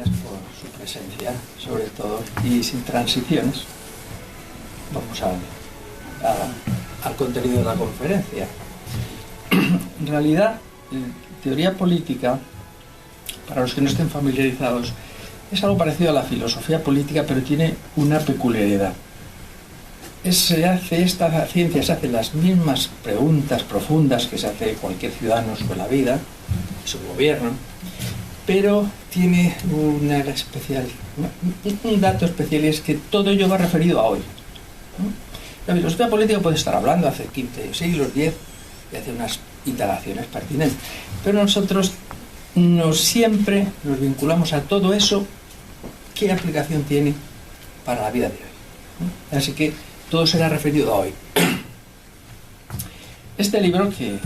gracias por su presencia, sobre todo, y sin transiciones. Vamos al contenido de la conferencia. En realidad, teoría política, para los que no estén familiarizados, es algo parecido a la filosofía política, pero tiene una peculiaridad. Esta ciencia se hace las mismas preguntas profundas que se hace cualquier ciudadano sobre la vida, su gobierno, pero tiene un dato especial, y es que todo ello va referido a hoy. La filosofía política puede estar hablando hace 15 siglos, 10, y hace unas indagaciones pertinentes, pero nosotros siempre nos vinculamos a todo eso, qué aplicación tiene para la vida de hoy. Así que todo será referido a hoy. Este libro, que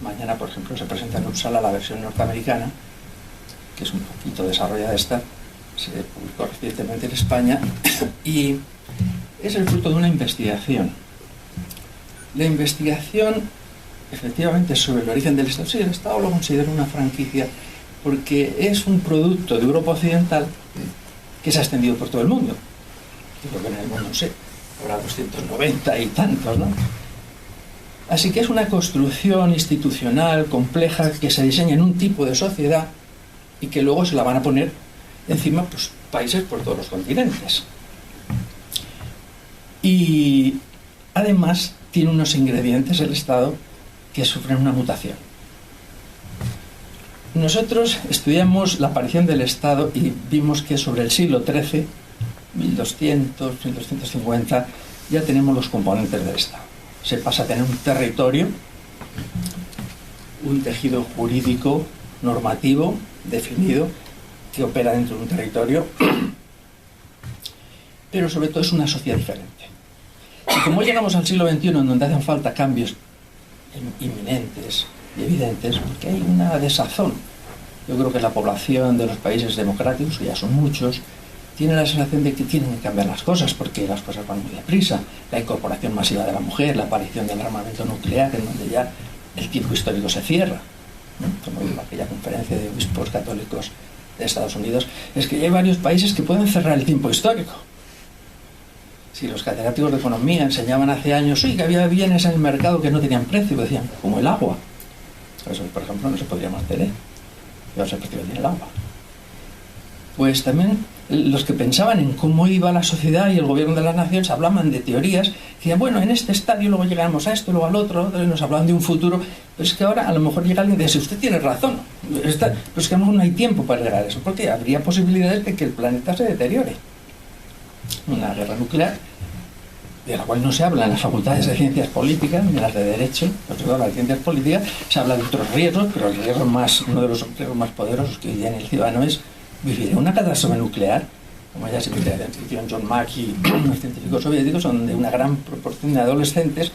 mañana, por ejemplo, se presenta en Uppsala, la versión norteamericana, que es un poquito desarrollada esta, se publicó recientemente en España, y es el fruto de una investigación. La investigación, efectivamente, sobre el origen del Estado. Sí, el Estado lo considero una franquicia porque es un producto de Europa Occidental que se ha extendido por todo el mundo. Yo creo que en el mundo, no sé, habrá 290 y tantos, ¿no? Así que es una construcción institucional compleja que se diseña en un tipo de sociedad y que luego se la van a poner encima, pues, países por todos los continentes. Y además tiene unos ingredientes el Estado que sufren una mutación. Nosotros estudiamos la aparición del Estado y vimos que sobre el siglo XIII, 1200, 1250, ya tenemos los componentes del Estado. Se pasa a tener un territorio, un tejido jurídico, normativo, definido, que opera dentro de un territorio, pero sobre todo es una sociedad diferente. Y como llegamos al siglo XXI, en donde hacen falta cambios inminentes y evidentes, porque hay una desazón. Yo creo que la población de los países democráticos, que ya son muchos, tiene la sensación de que tienen que cambiar las cosas, porque las cosas van muy deprisa. La incorporación masiva de la mujer, la aparición del armamento nuclear, en donde ya el tiempo histórico se cierra, ¿no? Como digo, aquella conferencia de obispos católicos de Estados Unidos, es que ya hay varios países que pueden cerrar el tiempo histórico. Si los catedráticos de economía enseñaban hace años, sí, que había bienes en el mercado que no tenían precio, decían, como el agua. Eso, por ejemplo, no se podría mantener. Ya no sé por qué tiene el agua. Pues también los que pensaban en cómo iba la sociedad y el gobierno de las naciones hablaban de teorías que, bueno, en este estadio luego llegamos a esto, luego al otro, y nos hablaban de un futuro. Pero es que ahora a lo mejor llega alguien y dice, usted tiene razón, pero es que a lo mejor no hay tiempo para llegar a eso, porque habría posibilidades de que el planeta se deteriore. Una guerra nuclear, de la cual no se habla en las facultades de ciencias políticas ni en las de derecho, sobre todo en las ciencias políticas, se habla de otros riesgos, pero el riesgo uno de los riesgos más poderosos que hoy día en el ciudadano es vivir en una catástrofe nuclear, como ya se dice en la ciencia ficción John Mack y los científicos soviéticos, donde una gran proporción de adolescentes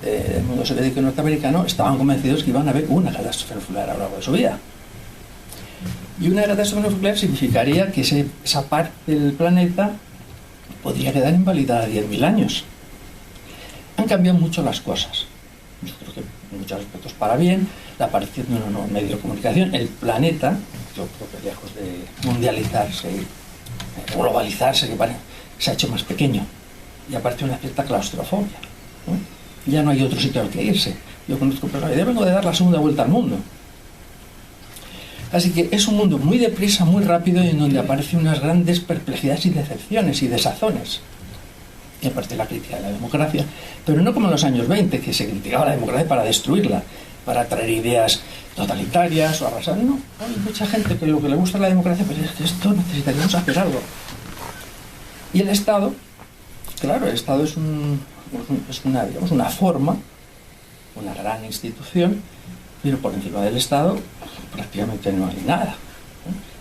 del mundo soviético y norteamericano estaban convencidos que iban a haber una catástrofe nuclear a lo largo de su vida. Y una catástrofe nuclear significaría que esa parte del planeta podría quedar invalidada 10.000 años. Han cambiado mucho las cosas. Yo creo que en muchos aspectos para bien. La aparición de un nuevo medio de comunicación, el planeta, yo creo que lejos de mundializarse y globalizarse, se ha hecho más pequeño. Y aparte una cierta claustrofobia, ¿no? Ya no hay otro sitio al que irse. Yo conozco personas, yo vengo de dar la segunda vuelta al mundo. Así que es un mundo muy deprisa, muy rápido, y en donde aparecen unas grandes perplejidades y decepciones y desazones. Y aparte la crítica de la democracia, pero no como en los años 20, que se criticaba la democracia para destruirla, para traer ideas totalitarias o arrasar. No, hay mucha gente que lo que le gusta es la democracia, pero es que esto necesitaríamos hacer algo. Y el Estado, claro, el Estado es una forma, una gran institución, pero por encima del Estado prácticamente no hay nada.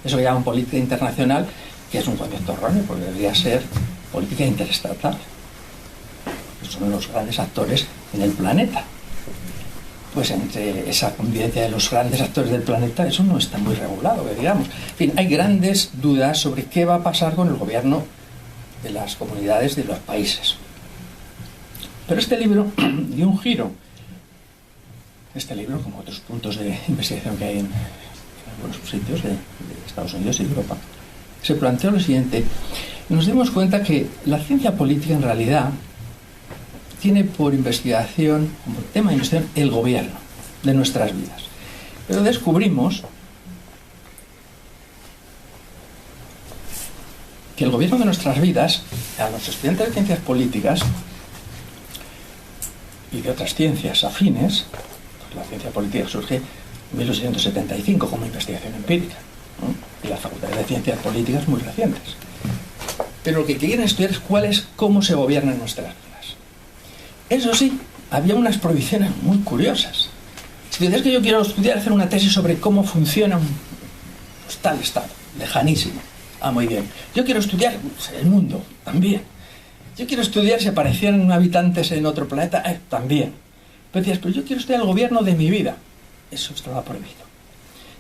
Eso que llaman política internacional, que es un concepto erróneo, porque debería ser política interestatal. Son los grandes actores en el planeta. Pues entre esa convivencia de los grandes actores del planeta, eso no está muy regulado, que digamos. En fin, hay grandes dudas sobre qué va a pasar con el gobierno de las comunidades de los países. Pero este libro dio un giro. Este libro, como otros puntos de investigación que hay en algunos sitios de Estados Unidos y de Europa, se planteó lo siguiente. Nos dimos cuenta que la ciencia política en realidad tiene por investigación, como tema de investigación, el gobierno de nuestras vidas. Pero descubrimos que el gobierno de nuestras vidas, a los estudiantes de ciencias políticas y de otras ciencias afines, pues la ciencia política surge en 1875 como investigación empírica, ¿no? Y las facultades de ciencias políticas muy recientes. Pero lo que quieren estudiar es cómo se gobiernan nuestras vidas. Eso sí, había unas prohibiciones muy curiosas. Si dices que yo quiero estudiar, hacer una tesis sobre cómo funciona pues, tal estado, lejanísimo. Ah, muy bien. Yo quiero estudiar el mundo, también. Yo quiero estudiar si aparecieran habitantes en otro planeta, también. Pero decías, pero yo quiero estudiar el gobierno de mi vida. Eso estaba prohibido.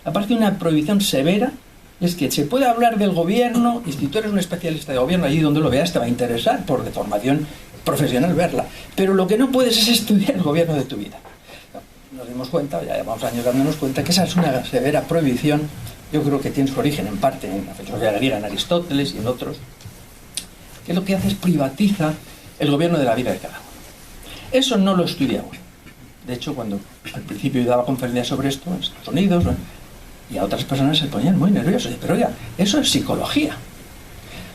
Aparte de una prohibición severa, es que se puede hablar del gobierno, y si tú eres un especialista de gobierno, allí donde lo veas te va a interesar, por de formación profesional verla. Pero lo que no puedes es estudiar el gobierno de tu vida. Nos dimos cuenta, ya llevamos años dándonos cuenta, que esa es una severa prohibición. Yo creo que tiene su origen en parte en la filosofía griega, en Aristóteles y en otros, que lo que hace es privatiza el gobierno de la vida de cada uno. Eso no lo estudia uno. De hecho, cuando al principio yo daba conferencias sobre esto en Estados Unidos, ¿no? Y a otras personas se ponían muy nerviosos. Pero oiga, eso es psicología.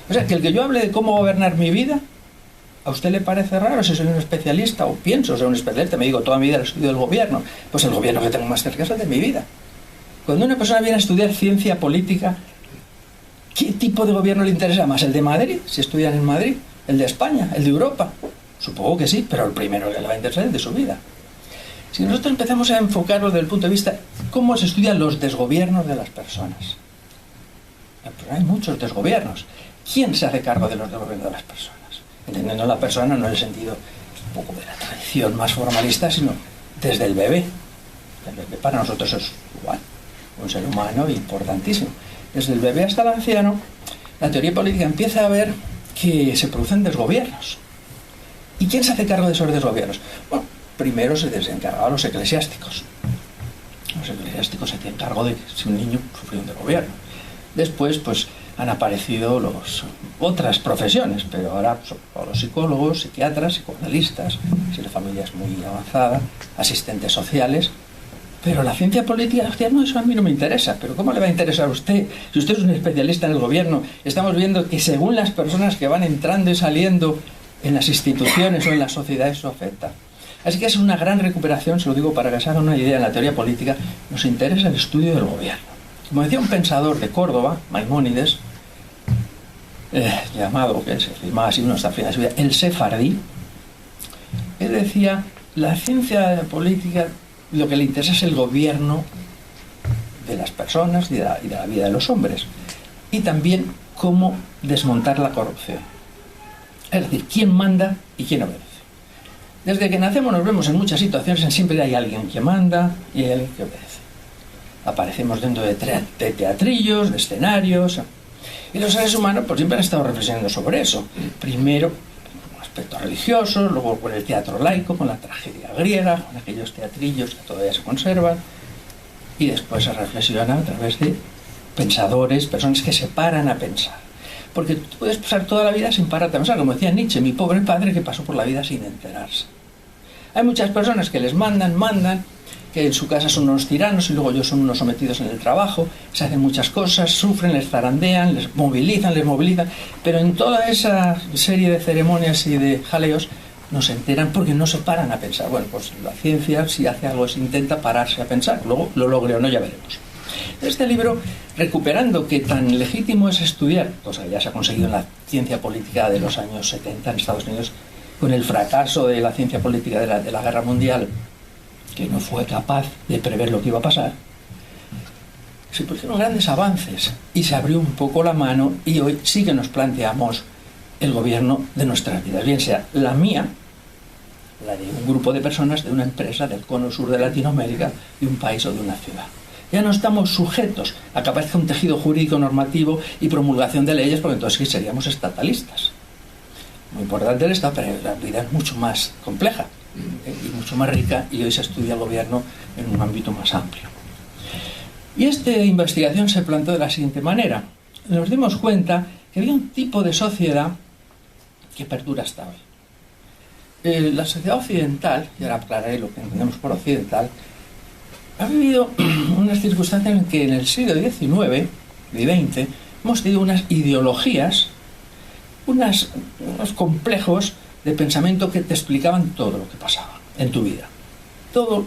O sea, que el que yo hable de cómo gobernar mi vida, ¿a usted le parece raro si soy un especialista? O pienso ser un especialista, me digo, toda mi vida he estudiado el gobierno. Pues el gobierno que tengo más cerca es el de mi vida. Cuando una persona viene a estudiar ciencia política, ¿qué tipo de gobierno le interesa más? ¿El de Madrid? Si estudian en Madrid. ¿El de España? ¿El de Europa? Supongo que sí, pero el primero que le va a interesar es el de su vida. Si nosotros empezamos a enfocarlo desde el punto de vista cómo se estudian los desgobiernos de las personas. Pero hay muchos desgobiernos. ¿Quién se hace cargo de los desgobiernos de las personas? Entendiendo la persona no en el sentido un poco de la tradición más formalista, sino desde el bebé. El bebé para nosotros es igual, un ser humano importantísimo. Desde el bebé hasta el anciano, la teoría política empieza a ver que se producen desgobiernos. ¿Y quién se hace cargo de esos desgobiernos? Bueno, primero se desencargaban los eclesiásticos. Los eclesiásticos se hacían cargo de si un niño sufrió un desgobierno. Después, pues, han aparecido otras profesiones, pero ahora son los psicólogos, psiquiatras, psicoanalistas, si la familia es muy avanzada, asistentes sociales. Pero la ciencia política, hostia, no, eso a mí no me interesa. Pero ¿cómo le va a interesar a usted? Si usted es un especialista en el gobierno, estamos viendo que según las personas que van entrando y saliendo en las instituciones o en las sociedades, eso afecta. Así que es una gran recuperación, se lo digo para que se hagan una idea en la teoría política, nos interesa el estudio del gobierno. Como decía un pensador de Córdoba, Maimónides, llamado, que se llamaba así uno hasta el final de su vida, el sefardí, él decía, la ciencia política lo que le interesa es el gobierno de las personas y de la vida de los hombres, y también cómo desmontar la corrupción. Es decir, quién manda y quién obedece. Desde que nacemos nos vemos en muchas situaciones, siempre hay alguien que manda y hay alguien que obedece. Aparecemos dentro de teatrillos, de escenarios, y los seres humanos pues siempre han estado reflexionando sobre eso. Primero con aspectos religiosos, luego con el teatro laico, con la tragedia griega, con aquellos teatrillos que todavía se conservan, y después se reflexiona a través de pensadores, personas que se paran a pensar. Porque tú puedes pasar toda la vida sin pararte a pensar, como decía Nietzsche, mi pobre padre que pasó por la vida sin enterarse. Hay muchas personas que les mandan, que en su casa son unos tiranos y luego ellos son unos sometidos en el trabajo, se hacen muchas cosas, sufren, les zarandean, les movilizan, pero en toda esa serie de ceremonias y de jaleos no se enteran porque no se paran a pensar. Bueno, pues la ciencia si hace algo es intenta pararse a pensar, luego lo logre o no, ya veremos. Este libro, recuperando que tan legítimo es estudiar, cosa que ya se ha conseguido en la ciencia política de los años 70 en Estados Unidos, con el fracaso de la ciencia política de la Guerra Mundial, que no fue capaz de prever lo que iba a pasar, se produjeron grandes avances y se abrió un poco la mano y hoy sí que nos planteamos el gobierno de nuestras vidas, bien sea la mía, la de un grupo de personas, de una empresa del cono sur de Latinoamérica, de un país o de una ciudad. Ya no estamos sujetos a que aparezca un tejido jurídico normativo y promulgación de leyes, porque entonces sí seríamos estatalistas. Muy importante el Estado, pero la vida es mucho más compleja y mucho más rica, y hoy se estudia el gobierno en un ámbito más amplio. Y esta investigación se planteó de la siguiente manera. Nos dimos cuenta que había un tipo de sociedad que perdura hasta hoy. La sociedad occidental, y ahora aclararé lo que entendemos por occidental, ha vivido unas circunstancias en que en el siglo XIX y XX hemos tenido unas ideologías, unos complejos de pensamiento que te explicaban todo lo que pasaba en tu vida. Todos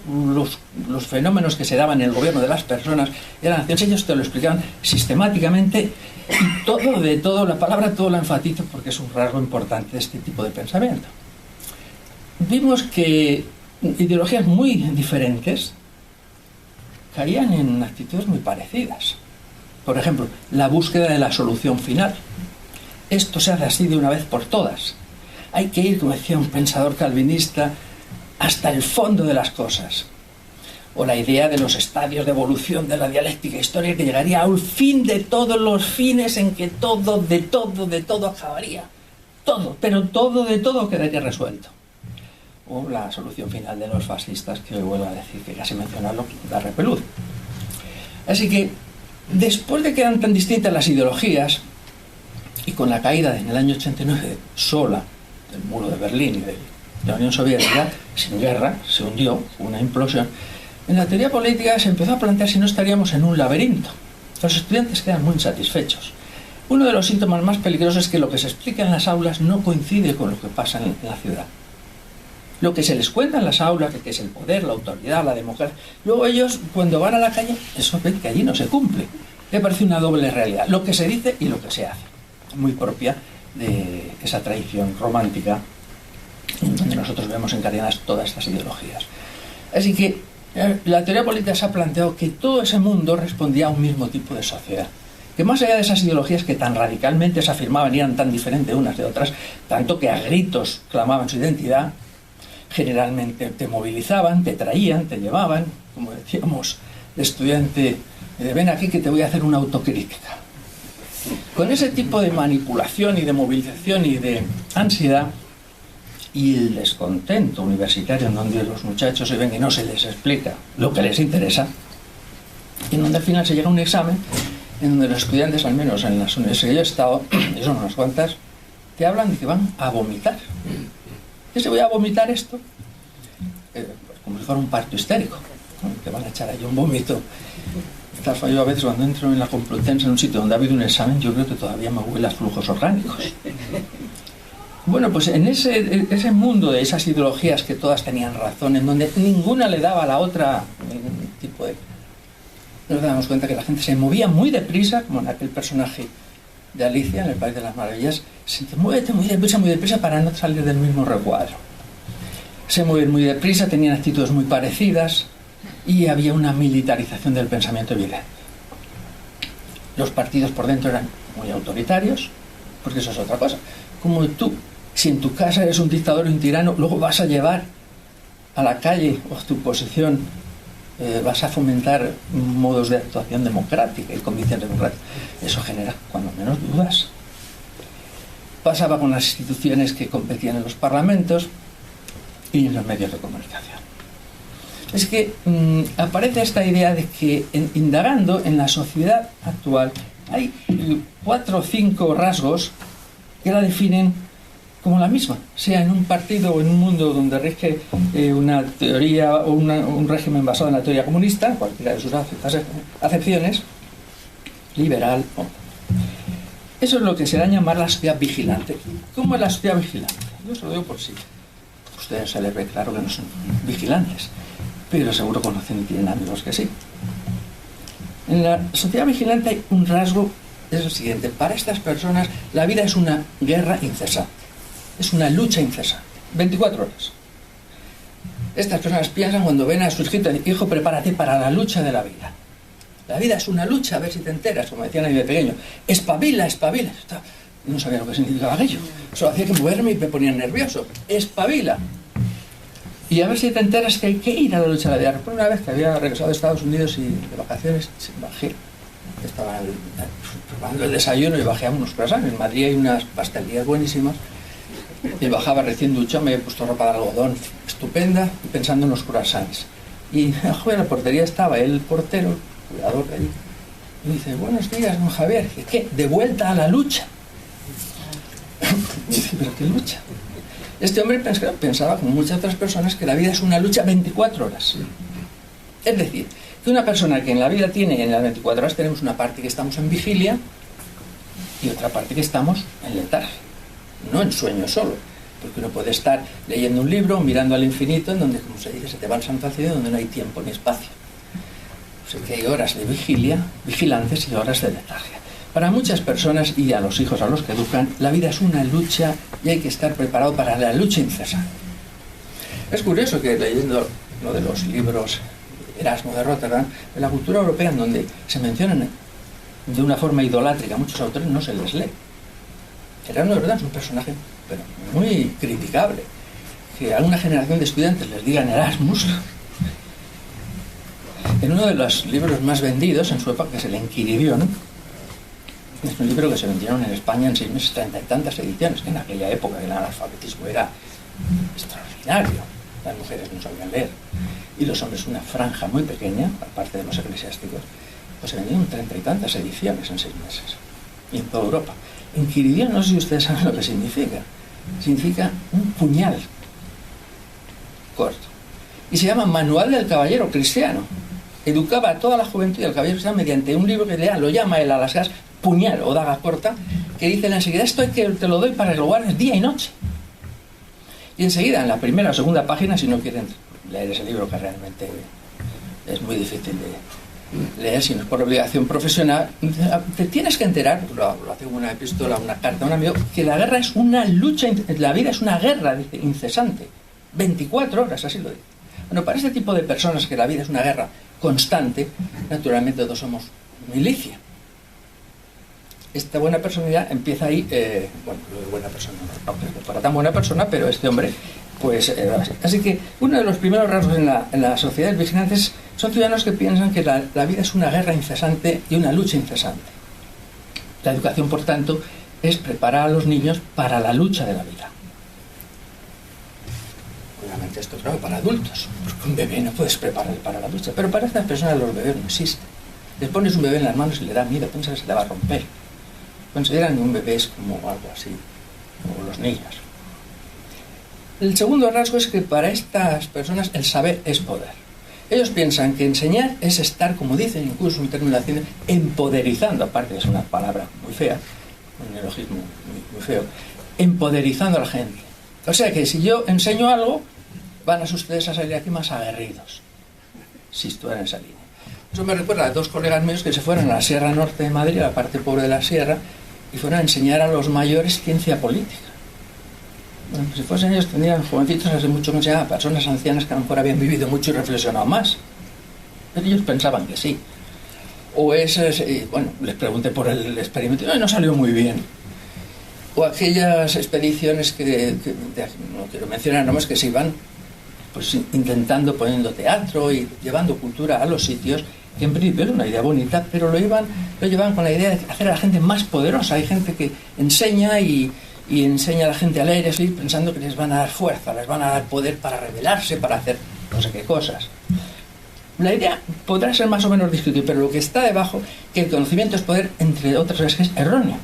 los fenómenos que se daban en el gobierno de las personas, de las naciones, ellos te lo explicaban sistemáticamente y todo de todo, la palabra todo la enfatizo porque es un rasgo importante de este tipo de pensamiento. Vimos que ideologías muy diferentes caían en actitudes muy parecidas. Por ejemplo, la búsqueda de la solución final. Esto se hace así de una vez por todas. Hay que ir, como decía un pensador calvinista, hasta el fondo de las cosas. O la idea de los estadios de evolución de la dialéctica histórica que llegaría al fin de todos los fines en que todo, de todo acabaría. Todo, pero todo de todo quedaría resuelto. O la solución final de los fascistas, que hoy vuelvo a decir que casi mencionarlo da repelús. Así que, después de que eran tan distintas las ideologías, y con la caída en el año 89 sola del muro de Berlín y de la Unión Soviética, sin guerra, se hundió, una implosión, en la teoría política se empezó a plantear si no estaríamos en un laberinto. Los estudiantes quedan muy insatisfechos. Uno de los síntomas más peligrosos es que lo que se explica en las aulas no coincide con lo que pasa en la ciudad. Lo que se les cuenta en las aulas, que es el poder, la autoridad, la democracia, luego ellos, cuando van a la calle, eso ven que allí no se cumple. Le parece una doble realidad, lo que se dice y lo que se hace. Muy propia de esa tradición romántica en donde nosotros vemos encadenadas todas estas ideologías. Así que la teoría política se ha planteado que todo ese mundo respondía a un mismo tipo de sociedad, que más allá de esas ideologías que tan radicalmente se afirmaban y eran tan diferentes unas de otras, tanto que a gritos clamaban su identidad, generalmente te movilizaban, te traían, te llevaban, como decíamos, de estudiante, ven aquí que te voy a hacer una autocrítica. Con ese tipo de manipulación y de movilización y de ansiedad y el descontento universitario en donde los muchachos se ven y no se les explica lo que les interesa, y en donde al final se llega a un examen en donde los estudiantes, al menos en las universidades que yo he estado, y son unas cuantas, te hablan de que van a vomitar. ¿Qué se voy a vomitar esto? Como si fuera un parto histérico, ¿no? Te van a echar ahí un vómito. Yo a veces cuando entro en la Complutense, en un sitio donde ha habido un examen, yo creo que todavía me huele a flujos orgánicos. Bueno, pues en ese mundo de esas ideologías que todas tenían razón, en donde ninguna le daba a la otra ningún tipo de... Nos damos cuenta que la gente se movía muy deprisa, como en aquel personaje de Alicia, en el País de las Maravillas, se mueve muy deprisa para no salir del mismo recuadro. Se mueven muy deprisa, tenían actitudes muy parecidas y había una militarización del pensamiento evidente. Los partidos por dentro eran muy autoritarios, porque eso es otra cosa. Como tú, si en tu casa eres un dictador o un tirano, luego vas a llevar a la calle o a tu posición, vas a fomentar modos de actuación democrática y convicción democrática. Eso genera, cuando menos, dudas. Pasaba con las instituciones que competían en los parlamentos y en los medios de comunicación. Es que aparece esta idea de que, indagando en la sociedad actual, hay 4 o 5 rasgos que la definen como la misma, sea en un partido o en un mundo donde rige una teoría o un régimen basado en la teoría comunista, cualquiera de sus acepciones, liberal. Eso es lo que se da a llamar la sociedad vigilante. ¿Cómo es la sociedad vigilante? Yo se lo digo por sí. A ustedes se les ve claro que no son vigilantes, pero seguro conocen y tienen amigos que sí. En la sociedad vigilante hay un rasgo, es el siguiente: para estas personas la vida es una guerra incesante, es una lucha incesante, 24 horas. Estas personas piensan cuando ven a su hijo, prepárate para la lucha de la vida. La vida es una lucha, a ver si te enteras, como decían ahí de pequeño. Espabila, espabila. No sabía lo que significaba aquello. Solo hacía que moverme y me ponía nervioso. Espabila. Y a ver si te enteras que hay que ir a la lucha de la vida. Recuerdo una vez que había regresado de Estados Unidos y de vacaciones, bajé. Estaba probando el desayuno y bajé a unos croissants. En Madrid hay unas pastelerías buenísimas. Y bajaba recién duchado, me había puesto ropa de algodón estupenda y pensando en los croissants. Y afuera de la portería estaba el portero, cuidador de allí. Y dice, buenos días, don Javier. Dice, ¿qué? De vuelta a la lucha. Dice, ¿pero qué lucha? Este hombre pensaba, como muchas otras personas, que la vida es una lucha 24 horas. Es decir, que una persona que en la vida tiene, en las 24 horas tenemos una parte que estamos en vigilia y otra parte que estamos en letargia, no en sueño solo, porque uno puede estar leyendo un libro, mirando al infinito, en donde, como se dice, se te va el santo al cielo, donde no hay tiempo ni espacio. O sea que hay horas de vigilia, vigilantes, y horas de letargia. Para muchas personas y a los hijos a los que educan, la vida es una lucha y hay que estar preparado para la lucha incesante. Es curioso que leyendo uno de los libros de Erasmo de Rotterdam, de la cultura europea, en donde se mencionan de una forma idolátrica a muchos autores, no se les lee. Erasmo de Rotterdam es un personaje pero muy criticable. Que a una generación de estudiantes les digan Erasmus. En uno de los libros más vendidos en su época, que es el Enquiridión, es un libro que se vendieron en España en 6 meses, 30 y tantas ediciones, que en aquella época el analfabetismo era extraordinario. Las mujeres no sabían leer y los hombres una franja muy pequeña, aparte de los eclesiásticos, pues se vendieron 30 y tantas ediciones en 6 meses, y en toda Europa. Enquiridión, no sé si ustedes saben lo que significa. Significa un puñal corto. Y se llama Manual del Caballero Cristiano. Educaba a toda la juventud del caballero cristiano mediante un libro que lo llama él a las gas puñal o daga corta, que dice enseguida, esto es que te lo doy para que lo guardes día y noche. Y enseguida, en la primera o segunda página, si no quieren leer ese libro, que realmente es muy difícil de leer, si no es por obligación profesional, te tienes que enterar, lo hace una epístola, una carta a un amigo, que la guerra es una lucha, la vida es una guerra, dice, incesante, 24 horas, así lo dice. Bueno, para este tipo de personas que la vida es una guerra constante, naturalmente todos somos milicia. Esta buena personalidad empieza ahí, bueno, buena persona, no creo que fuera tan buena persona, pero este hombre, pues, así que uno de los primeros rasgos en la sociedad vigilantes son ciudadanos que piensan que la vida es una guerra incesante y una lucha incesante. La educación, por tanto, es preparar a los niños para la lucha de la vida. Obviamente esto, claro, para adultos, porque un bebé no puedes preparar para la lucha, pero para estas personas los bebés no existen. Les pones un bebé en las manos y le da miedo, piensa que se le va a romper. Consideran que un bebé es como algo así, como los niños. El segundo rasgo es que para estas personas el saber es poder. Ellos piensan que enseñar es estar, como dicen incluso un término de la ciencia, empoderizando, aparte es una palabra muy fea, un neologismo muy feo, empoderizando a la gente. O sea que si yo enseño algo, van a ustedes a salir aquí más aguerridos, si estuvieran en esa línea. Eso me recuerda a 2 colegas míos que se fueron a la Sierra Norte de Madrid, a la parte pobre de la sierra, y fueron a enseñar a los mayores ciencia política. Bueno, pues si fuesen ellos, tendrían jovencitos hace mucho que enseñaban a personas ancianas que a lo mejor habían vivido mucho y reflexionado más. Pero ellos pensaban que sí. O bueno, les pregunté por el experimento, y no salió muy bien. O aquellas expediciones que no quiero mencionar nombres, que se iban pues intentando, poniendo teatro y llevando cultura a los sitios, que en principio es una idea bonita, pero lo llevaban con la idea de hacer a la gente más poderosa. Hay gente que enseña y enseña a la gente a leer así, pensando que les van a dar fuerza, les van a dar poder para rebelarse, para hacer no sé qué cosas. La idea podrá ser más o menos discutible, pero lo que está debajo, que el conocimiento es poder, entre otras cosas, es erróneo.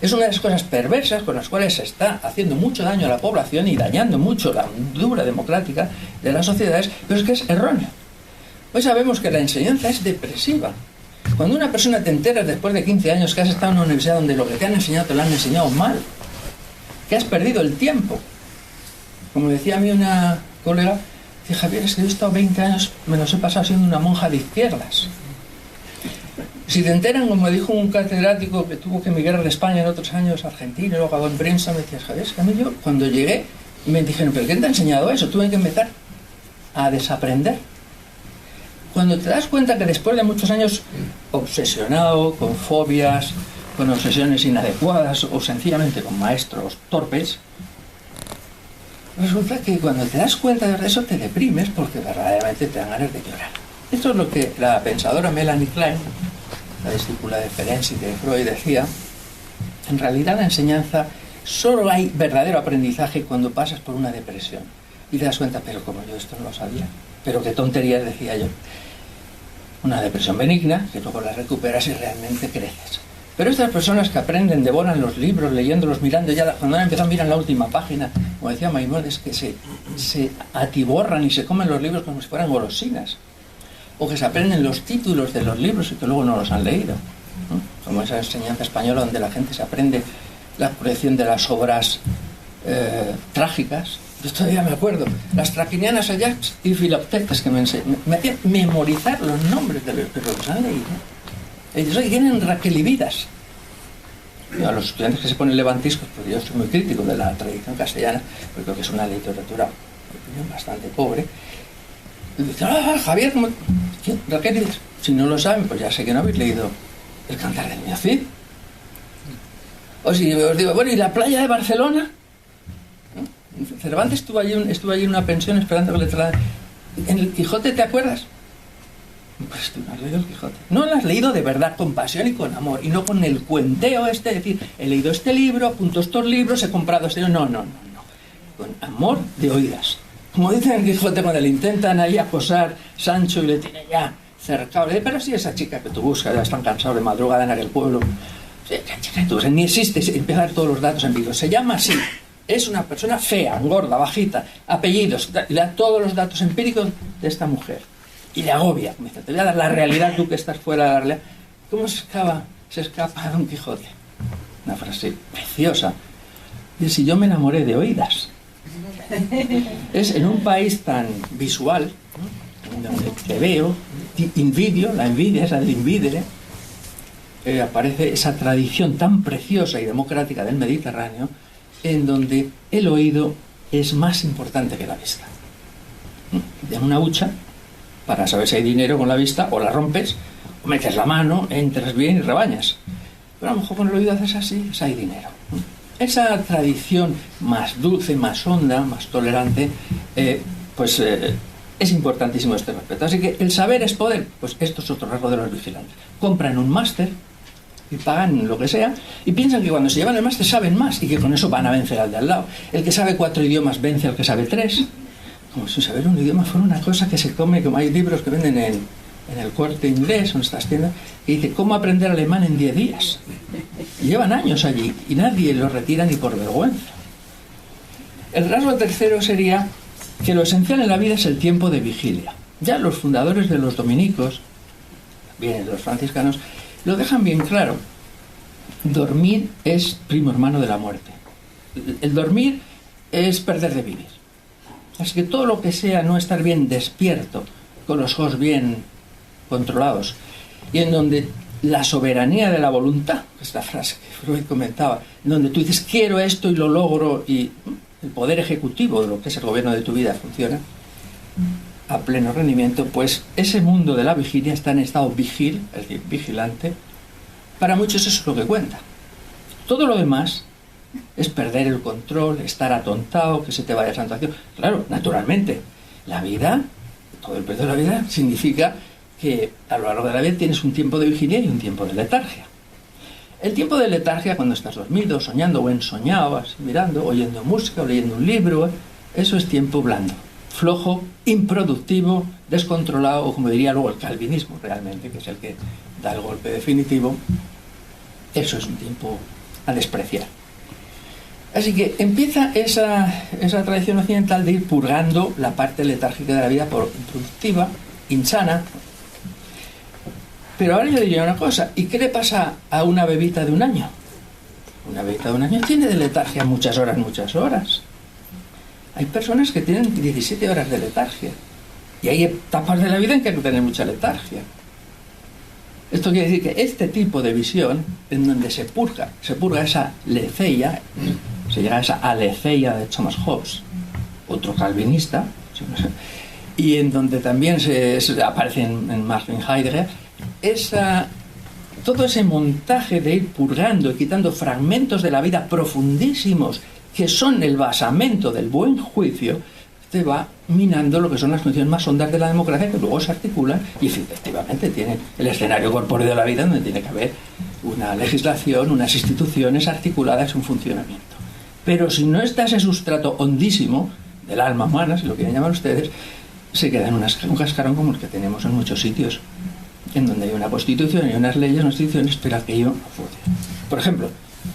Es una de las cosas perversas con las cuales se está haciendo mucho daño a la población y dañando mucho la hondura democrática de las sociedades, pero es que es erróneo. Hoy sabemos que la enseñanza es depresiva. Cuando una persona te entera después de 15 años que has estado en una universidad donde lo que te han enseñado te lo han enseñado mal, que has perdido el tiempo. Como decía a mí una colega, dice, Javier, es que yo he estado 20 años, me los he pasado siendo una monja de izquierdas. Si te enteran, como dijo un catedrático que tuvo que emigrar de España en otros años, Argentina, y luego acabó en prensa, me decías, Javier, es que a mí yo, cuando llegué, me dijeron, ¿pero quién te ha enseñado eso? Tuve que empezar a desaprender. Cuando te das cuenta que después de muchos años obsesionado, con fobias, con obsesiones inadecuadas o sencillamente con maestros torpes, resulta que cuando te das cuenta de eso te deprimes porque verdaderamente te dan ganas de llorar. Esto es lo que la pensadora Melanie Klein, la discípula de Ferenczi y de Freud, decía. En realidad la enseñanza, solo hay verdadero aprendizaje cuando pasas por una depresión y te das cuenta, pero como yo esto no lo sabía, pero qué tonterías decía yo. una depresión benigna, que luego la recuperas y realmente creces. Pero estas personas que aprenden, devoran los libros, leyéndolos, mirando ya, cuando han empezado miran la última página, como decía Maimónides, que se atiborran y se comen los libros como si fueran golosinas. O que se aprenden los títulos de los libros y que luego no los han leído, ¿no? Como esa enseñanza española donde la gente se aprende la colección de las obras trágicas. Yo todavía me acuerdo, las Traquinianas Ajax y Filoptetes, que me hacían memorizar los nombres de los que los han leído. Ellos hoy tienen raquelividas. A los estudiantes que se ponen levantiscos, porque yo soy muy crítico de la tradición castellana, porque creo que es una literatura, en mi opinión, bastante pobre. Y dicen, Javier, ¿quién? Raquelividas. Si no lo saben, pues ya sé que no habéis leído El Cantar del Niño Cid. O si os digo, bueno, ¿y la playa de Barcelona? ¿No? Cervantes estuvo allí en una pensión esperando que le trajeran. ¿En el Quijote te acuerdas? Pues tú no has leído el Quijote. No lo has leído de verdad, con pasión y con amor, y no con el cuenteo es decir, he leído este libro, apunto estos libros, he comprado este libro. No. Con amor de oídas. Como dicen en el Quijote, cuando le intentan ahí acosar Sancho y le tiene ya cercado. Pero sí, esa chica que tú buscas, ya están cansados de madrugada en aquel pueblo. Sí, chica, tú, ni existe, empieza a dar todos los datos en vivo. Se llama así. Es una persona fea, gorda, bajita, apellidos, y da todos los datos empíricos de esta mujer. Y le agobia, me dice, te voy a dar la realidad, tú que estás fuera de la realidad. ¿Cómo se escapa Don Quijote? Una frase preciosa. Y si yo me enamoré de oídas. Es en un país tan visual, ¿no? Donde te veo, envidio, la envidia, esa del invidere, aparece esa tradición tan preciosa y democrática del Mediterráneo, en donde el oído es más importante que la vista. De una hucha, para saber si hay dinero con la vista, o la rompes, o metes la mano, entras bien y rebañas. Pero a lo mejor con el oído haces así, hay dinero. Esa tradición más dulce, más honda, más tolerante, es importantísimo este respeto. Así que el saber es poder, pues esto es otro rasgo de los vigilantes. Compran un máster y pagan lo que sea, y piensan que cuando se llevan el máster saben más, y que con eso van a vencer al de al lado. El que sabe 4 idiomas vence al que sabe 3. Como si saber un idioma fuera una cosa que se come, como hay libros que venden en el Corte Inglés o en estas tiendas, que dice cómo aprender alemán en 10 días. Y llevan años allí y nadie lo retira ni por vergüenza. El rasgo tercero sería que lo esencial en la vida es el tiempo de vigilia. Ya los fundadores de los dominicos, bien los franciscanos, lo dejan bien claro. Dormir es primo hermano de la muerte. El dormir es perder de vivir. Así que todo lo que sea no estar bien despierto, con los ojos bien controlados, y en donde la soberanía de la voluntad, esta frase que Freud comentaba, en donde tú dices quiero esto y lo logro, y el poder ejecutivo de lo que es el gobierno de tu vida funciona a pleno rendimiento, pues ese mundo de la vigilia está en estado vigil, es decir, vigilante. Para muchos eso es lo que cuenta. Todo lo demás es perder el control, estar atontado, que se te vaya santo acción. Claro, naturalmente, la vida, todo el peso de la vida significa que a lo largo de la vida tienes un tiempo de vigilia y un tiempo de letargia. El tiempo de letargia, cuando estás dormido, soñando o ensoñado, así mirando, oyendo música o leyendo un libro, eso es tiempo blando, flojo, improductivo, descontrolado, o como diría luego el calvinismo realmente, que es el que da el golpe definitivo. Eso es un tiempo a despreciar. Así que empieza esa tradición occidental de ir purgando la parte letárgica de la vida por improductiva, insana. Pero ahora yo diría una cosa, ¿y qué le pasa a una bebita de 1 año? Una bebita de 1 año tiene de letargia muchas horas. Hay personas que tienen 17 horas de letargia. Y hay etapas de la vida en que hay que tener mucha letargia. Esto quiere decir que este tipo de visión, en donde se purga esa leceia, se llega a esa aletheia de Thomas Hobbes, otro calvinista, y en donde también aparece en Martin Heidegger, todo ese montaje de ir purgando y quitando fragmentos de la vida profundísimos que son el basamento del buen juicio, te va minando lo que son las funciones más hondas de la democracia, que luego se articulan y efectivamente tienen el escenario corpóreo de la vida, donde tiene que haber una legislación, unas instituciones articuladas, un funcionamiento. Pero si no está ese sustrato hondísimo del alma humana, si lo quieren llamar ustedes, se queda en un cascarón como el que tenemos en muchos sitios. en donde hay una constitución y unas leyes, unas instituciones, pero aquello no funciona. Por ejemplo,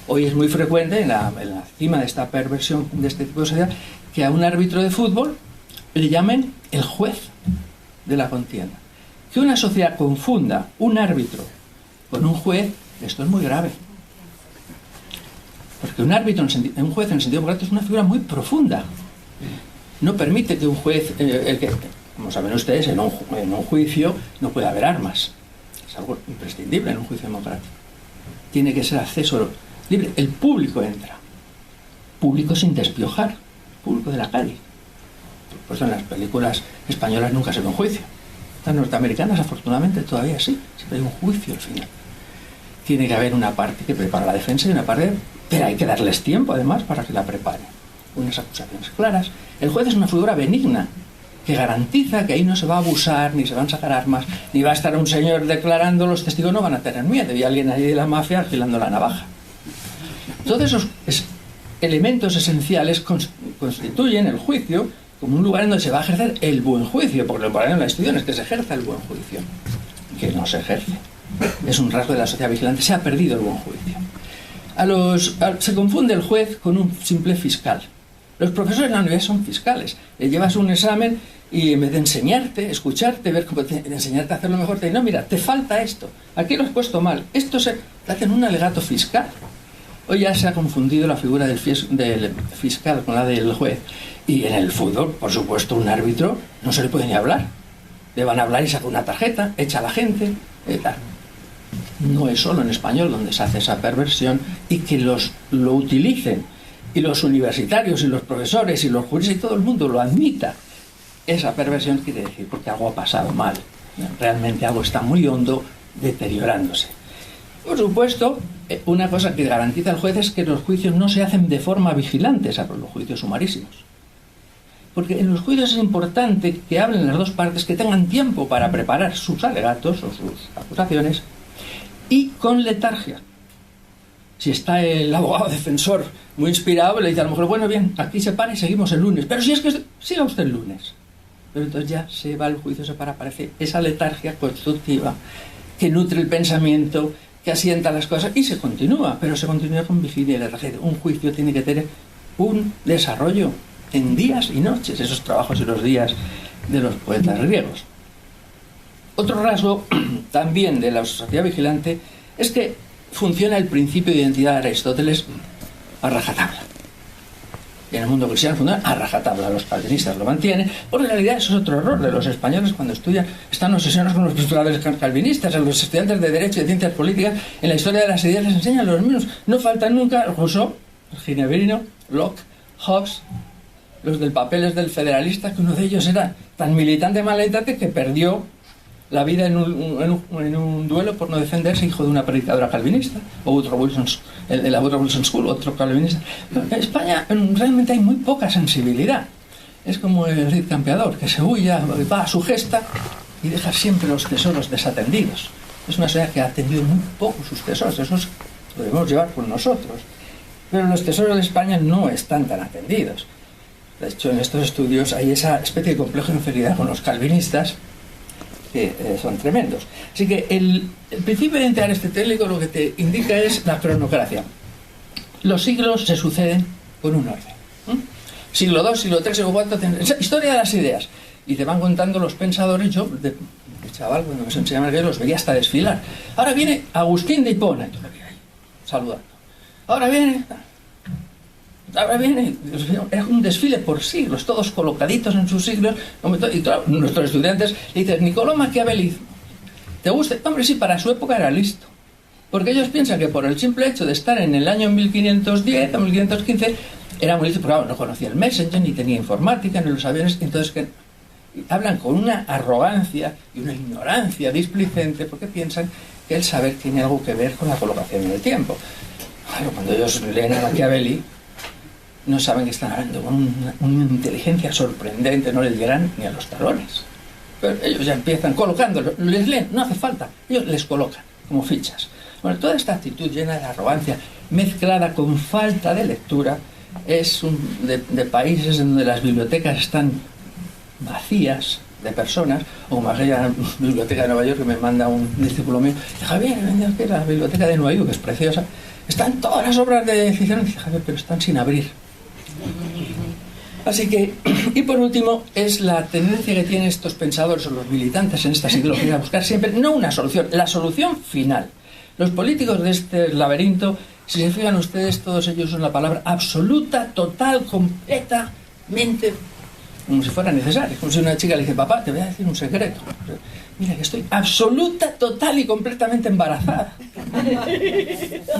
hoy es muy frecuente en la cima de esta perversión de este tipo de sociedad que a un árbitro de fútbol le llamen el juez de la contienda. Que una sociedad confunda un árbitro con un juez, esto es muy grave. Porque un árbitro, un juez en el sentido correcto, es una figura muy profunda. No permite que un juez, como saben ustedes, en un juicio no puede haber armas. Es algo imprescindible en un juicio democrático. Tiene que ser acceso libre. El público entra. Público sin despiojar. Público de la calle. Por eso en las películas españolas nunca se ve un juicio. Las norteamericanas, afortunadamente, todavía sí. Siempre hay un juicio al final. Tiene que haber una parte que prepara la defensa y una parte... Pero hay que darles tiempo, además, para que la preparen. Unas acusaciones claras. El juez es una figura benigna que garantiza que ahí no se va a abusar, ni se van a sacar armas, ni va a estar un señor declarando, los testigos no van a tener miedo, y alguien ahí de la mafia afilando la navaja. Todos esos elementos esenciales constituyen el juicio como un lugar en donde se va a ejercer el buen juicio, porque lo que en la institución es que se ejerza el buen juicio, que no se ejerce. Es un rasgo de la sociedad vigilante, se ha perdido el buen juicio. Se confunde el juez con un simple fiscal. Los profesores en la universidad son fiscales. Le llevas un examen y en vez de enseñarte, escucharte, ver cómo enseñarte a hacerlo mejor, te dicen, no, mira, te falta esto, aquí lo has puesto mal. Esto te hacen un alegato fiscal. Hoy ya se ha confundido la figura del fiscal con la del juez. Y en el fútbol, por supuesto, un árbitro no se le puede ni hablar. Le van a hablar y saca una tarjeta, echa a la gente, tal. No es solo en español donde se hace esa perversión, y que lo utilicen, y los universitarios y los profesores y los juristas y todo el mundo lo admita. Esa perversión quiere decir porque algo ha pasado mal, realmente algo está muy hondo deteriorándose. Por supuesto, una cosa que garantiza el juez es que los juicios no se hacen de forma vigilante, salvo los juicios sumarísimos. Porque en los juicios es importante que hablen las dos partes, que tengan tiempo para preparar sus alegatos o sus acusaciones, y con letargia. Si está el abogado defensor muy inspirado, le dice a lo mejor, bueno, bien, aquí se para y seguimos el lunes. Pero si es que siga usted el lunes. Pero entonces ya se va el juicio, se para, aparece esa letargia constructiva que nutre el pensamiento, que asienta las cosas y se continúa, pero se continúa con vigilia y letargia. Un juicio tiene que tener un desarrollo en días y noches, esos trabajos y los días de los poetas griegos. Otro rasgo también de la sociedad vigilante es que funciona el principio de identidad de Aristóteles a rajatabla. Y en el mundo cristiano funciona a rajatabla. Los calvinistas lo mantienen, porque en realidad eso es otro error de los españoles cuando estudian. Están obsesionados con los postulados calvinistas. A los estudiantes de Derecho y de Ciencias Políticas, en la historia de las ideas les enseñan los mismos. No faltan nunca Rousseau, el ginebrino, Locke, Hobbes, los del papeles del federalista, que uno de ellos era tan militante que perdió la vida en un duelo por no defenderse, hijo de una predicadora calvinista, o Woodrow Wilson, el de la Woodrow Wilson School, otro calvinista. En España realmente hay muy poca sensibilidad. Es como el Cid Campeador, que se huye, va a su gesta y deja siempre los tesoros desatendidos. Es una sociedad que ha atendido muy poco sus tesoros, esos lo debemos llevar con nosotros. Pero los tesoros de España no están tan atendidos. De hecho, en estos estudios hay esa especie de complejo de inferioridad con los calvinistas, que son tremendos. Así que el principio de identidad aristotélico lo que te indica es la cronocracia. Los siglos se suceden con un orden. Siglo II, siglo III, siglo IV, historia de las ideas. Y te van contando los pensadores. Yo, de chaval, cuando me enseñaban que los veía hasta desfilar. Ahora viene Agustín de Hipona, saludando. Ahora viene, era un desfile por siglos, todos colocaditos en sus siglos. Y claro, nuestros estudiantes le dicen, Nicolò Machiavelli, ¿te gusta? Hombre, sí, para su época era listo. Porque ellos piensan que por el simple hecho de estar en el año 1510 o 1515, era muy listo, porque claro, no conocía el Messenger, ni tenía informática, ni los aviones, entonces que hablan con una arrogancia y una ignorancia displicente, porque piensan que el saber tiene algo que ver con la colocación del tiempo. Claro, cuando ellos leen a Machiavelli, no saben que están hablando con una inteligencia sorprendente, no les llegan ni a los talones. Pero ellos ya empiezan colocándolo, les leen, no hace falta, ellos les colocan como fichas. Bueno, toda esta actitud llena de arrogancia, mezclada con falta de lectura, es de países donde las bibliotecas están vacías, de personas, o como aquella biblioteca de Nueva York que me manda un discípulo mío, dice, Javier, ven aquí, la biblioteca de Nueva York, que es preciosa, están todas las obras de Cicerón, dice, Javier, pero están sin abrir. Así que, y por último, es la tendencia que tienen estos pensadores o los militantes en estas ideologías a buscar siempre, no una solución, la solución final. Los políticos de este laberinto, si se fijan ustedes, todos ellos usan la palabra absoluta, total, completamente, como si fuera necesario. Como si una chica le dice, papá, te voy a decir un secreto. Mira que estoy absoluta, total y completamente embarazada.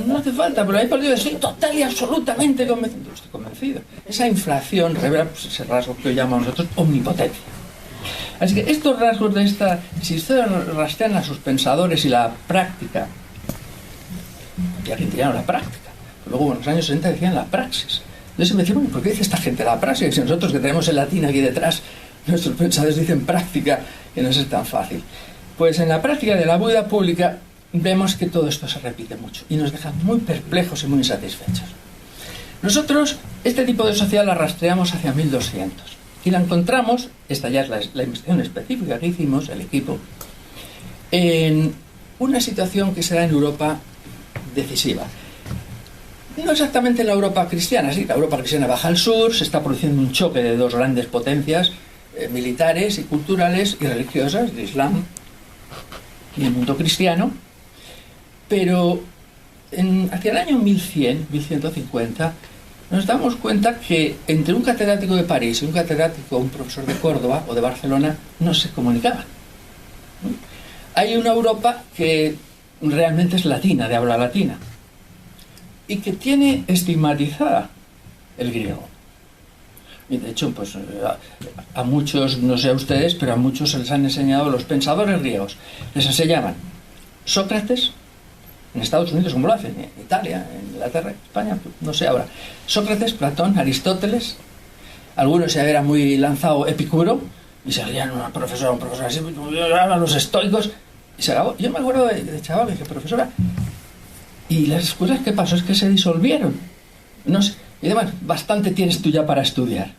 No hace falta, pero hay políticos que estoy total y absolutamente convencido. Estoy convencido. Esa inflación revela pues, ese rasgo que hoy llamamos nosotros omnipotencia. Así que estos rasgos de esta, si ustedes rastrean a sus pensadores y la práctica, y argentinaron la práctica, luego en los años 60 decían la praxis. Entonces me decían, bueno, ¿por qué dice esta gente la praxis? Si nosotros que tenemos el latín aquí detrás, nuestros pensadores dicen práctica, que no es tan fácil. Pues en la práctica de la vida pública vemos que todo esto se repite mucho y nos deja muy perplejos y muy insatisfechos. Nosotros este tipo de sociedad la rastreamos hacia 1200 y la encontramos, esta ya es la investigación específica que hicimos, el equipo, en una situación que se da en Europa decisiva. No exactamente en la Europa cristiana, sí, la Europa cristiana baja al sur, se está produciendo un choque de dos grandes potencias militares y culturales y religiosas, el Islam y el mundo cristiano, pero hacia el año 1100, 1150, nos damos cuenta que entre un catedrático de París y un profesor de Córdoba o de Barcelona no se comunicaban. Hay una Europa que realmente es latina, de habla latina, y que tiene estigmatizada el griego. Y de hecho, pues a muchos, no sé a ustedes, pero a muchos se les han enseñado los pensadores griegos. Les enseñaban Sócrates, en Estados Unidos como lo hacen, en Italia, en Inglaterra, España, no sé ahora. Sócrates, Platón, Aristóteles, algunos se era muy lanzado Epicuro, y salían un profesor así, los estoicos, y se acabó. Yo me acuerdo de chaval, dije, profesora, ¿y las escuelas qué pasó? Es que se disolvieron. No sé. Y además, bastante tienes tú ya para estudiar.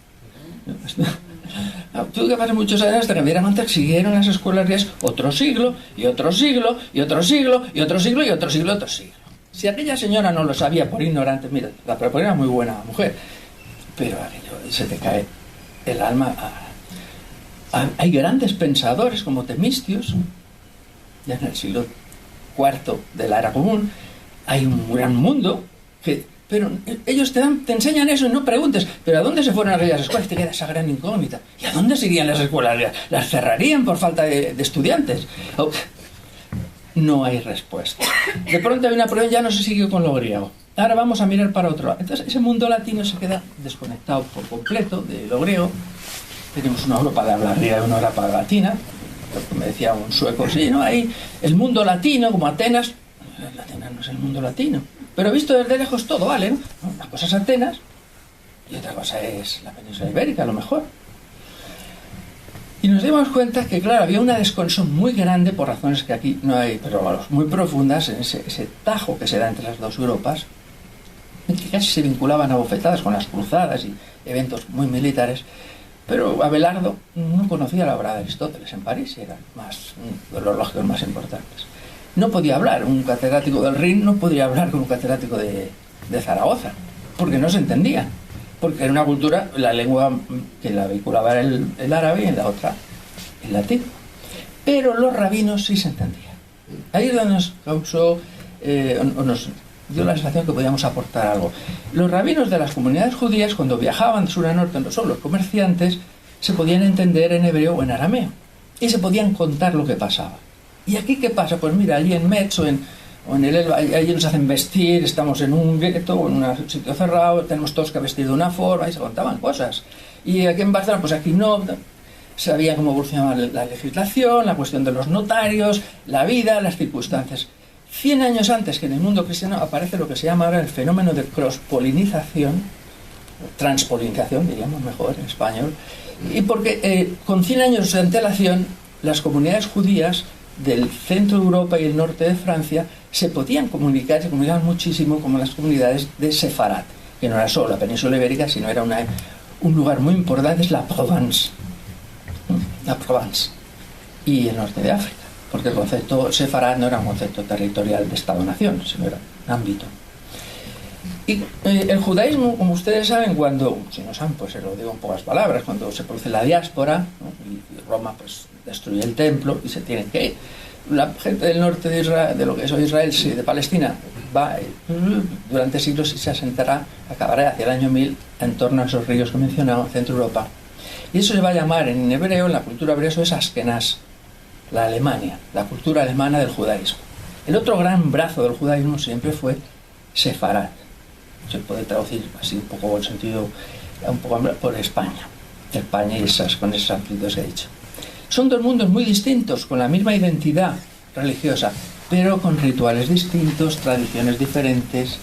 Tuve que pasar muchos años hasta que verdaderamente siguieron las escuelas griegas otro siglo, y otro siglo, y otro siglo, y otro siglo, y otro siglo, y otro siglo. Si aquella señora no lo sabía por ignorante, mira, la propia era muy buena mujer, pero aquello se te cae el alma. Hay grandes pensadores como Temistios, ya en el siglo IV de la era común, hay un gran mundo que... Pero ellos te enseñan eso y no preguntes, ¿pero a dónde se fueron aquellas escuelas? Te queda esa gran incógnita. ¿Y a dónde seguían las escuelas? ¿Las cerrarían por falta de estudiantes? No hay respuesta. De pronto hay una prueba y ya no se siguió con lo griego. Ahora vamos a mirar para otro lado. Entonces ese mundo latino se queda desconectado por completo de lo griego. Tenemos una Europa de habla griega y una Europa latina. Me decía un sueco, sí, ¿no? Ahí el mundo latino, como Atenas. Atenas no es el mundo latino. Pero visto desde lejos todo vale, ¿no? Una cosa es Atenas y otra cosa es la península ibérica, a lo mejor. Y nos dimos cuenta que, claro, había una desconexión muy grande por razones que aquí no hay, pero muy profundas, en ese tajo que se da entre las dos Europas, que casi se vinculaban a bofetadas con las cruzadas y eventos muy militares. Pero Abelardo no conocía la obra de Aristóteles en París y era de los lógicos más importantes. No podía hablar, un catedrático del Rin no podría hablar con un catedrático de Zaragoza, porque no se entendían, porque era una cultura, la lengua que la vehiculaba era el árabe y en la otra el latín. Pero los rabinos sí se entendían. Ahí es donde nos causó, nos dio la sensación que podíamos aportar algo. Los rabinos de las comunidades judías, cuando viajaban de sur a norte, no solo los comerciantes, se podían entender en hebreo o en arameo, y se podían contar lo que pasaba. ¿Y aquí qué pasa? Pues mira, allí en Metz o en el Elba, allí nos hacen vestir, estamos en un gueto o en un sitio cerrado, tenemos todos que vestir de una forma y se contaban cosas. Y aquí en Barcelona, pues aquí no, sabía cómo evolucionaba la legislación, la cuestión de los notarios, la vida, las circunstancias. 100 años antes que en el mundo cristiano aparece lo que se llama ahora el fenómeno de cross-polinización, transpolinización, diríamos mejor en español, y porque con 100 años de antelación las comunidades judías del centro de Europa y el norte de Francia se podían comunicar, se comunicaban muchísimo como las comunidades de Sefarat, que no era solo la península ibérica, sino era un lugar muy importante, es la Provence. la Provence y el norte de África, porque el concepto sefarad no era un concepto territorial de Estado-nación, sino era un ámbito. Y el judaísmo, como ustedes saben, cuando, si no saben, pues se lo digo en pocas palabras, cuando se produce la diáspora, ¿no? Y Roma pues destruye el templo y se tienen que ir. La gente del norte de Israel, de lo que es hoy Israel, sí, de Palestina, va durante siglos y se asentará, acabará hacia el año 1000 en torno a esos ríos que he mencionado, Centro Europa. Y eso se va a llamar en hebreo, en la cultura hebrea, eso es Askenaz, la Alemania, la cultura alemana del judaísmo. El otro gran brazo del judaísmo siempre fue Sefarad. Se puede traducir así un poco en sentido, un poco por España y con esas amplitudes que he dicho. Son dos mundos muy distintos, con la misma identidad religiosa, pero con rituales distintos, tradiciones diferentes,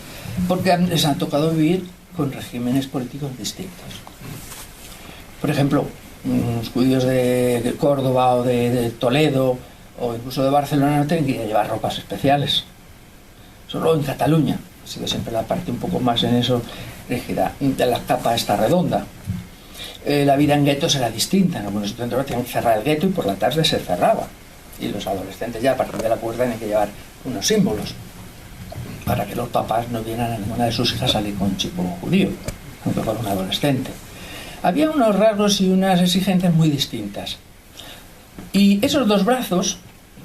porque les ha tocado vivir con regímenes políticos distintos. Por ejemplo, los judíos de Córdoba o de Toledo o incluso de Barcelona no tienen que llevar ropas especiales. Solo en Cataluña ha sido siempre la parte un poco más en eso rígida. La capa está redonda. La vida en guetos era distinta. En algunos centros tenían que cerrar el gueto y por la tarde se cerraba. Y los adolescentes ya a partir de la puerta tienen que llevar unos símbolos para que los papás no vieran a ninguna de sus hijas salir con un chico judío, aunque fuera un adolescente. Había unos rasgos y unas exigencias muy distintas. Y esos dos brazos,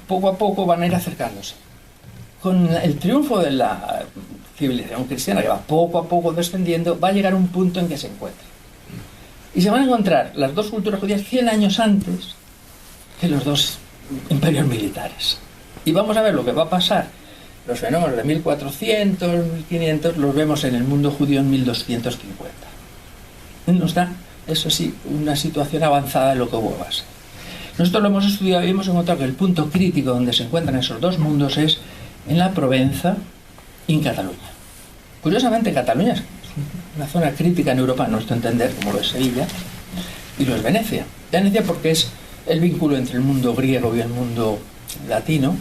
poco a poco, van a ir acercándose. Con el triunfo de la civilización cristiana, que va poco a poco descendiendo, va a llegar un punto en que se encuentra. Y se van a encontrar las dos culturas judías 100 años antes que los dos imperios militares. Y vamos a ver lo que va a pasar. Los fenómenos de 1400, 1500 los vemos en el mundo judío en 1250. Nos da, eso sí, una situación avanzada de lo que hubo a base. Nosotros lo hemos estudiado y hemos encontrado que el punto crítico donde se encuentran esos dos mundos es en la Provenza y en Cataluña. Curiosamente, Cataluña es una zona crítica en Europa, a nuestro entender, como lo es Sevilla, y lo es Venecia. Venecia porque es el vínculo entre el mundo griego y el mundo latino.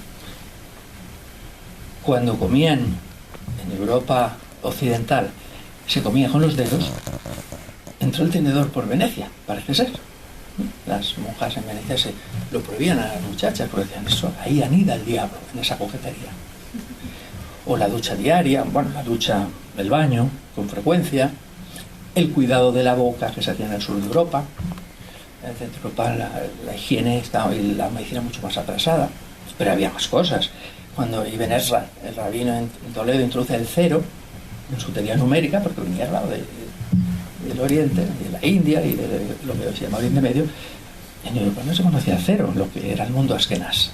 Cuando comían en Europa occidental, se comía con los dedos, entró el tenedor por Venecia, parece ser. Las monjas en Venecia se lo prohibían a las muchachas, porque decían, eso, ahí anida el diablo, en esa coquetería. O la ducha diaria, bueno, la ducha, el baño, con frecuencia, el cuidado de la boca que se hacía en el sur de Europa. En el centro de Europa la higiene estaba, y la medicina mucho más atrasada, pero había más cosas. Cuando Ibn Ezra, el rabino en Toledo, introduce el cero en su teoría numérica, porque venía al lado del Oriente, de la India y de lo que se llama Oriente Medio, en Europa no se conocía el cero, lo que era el mundo Askenaz.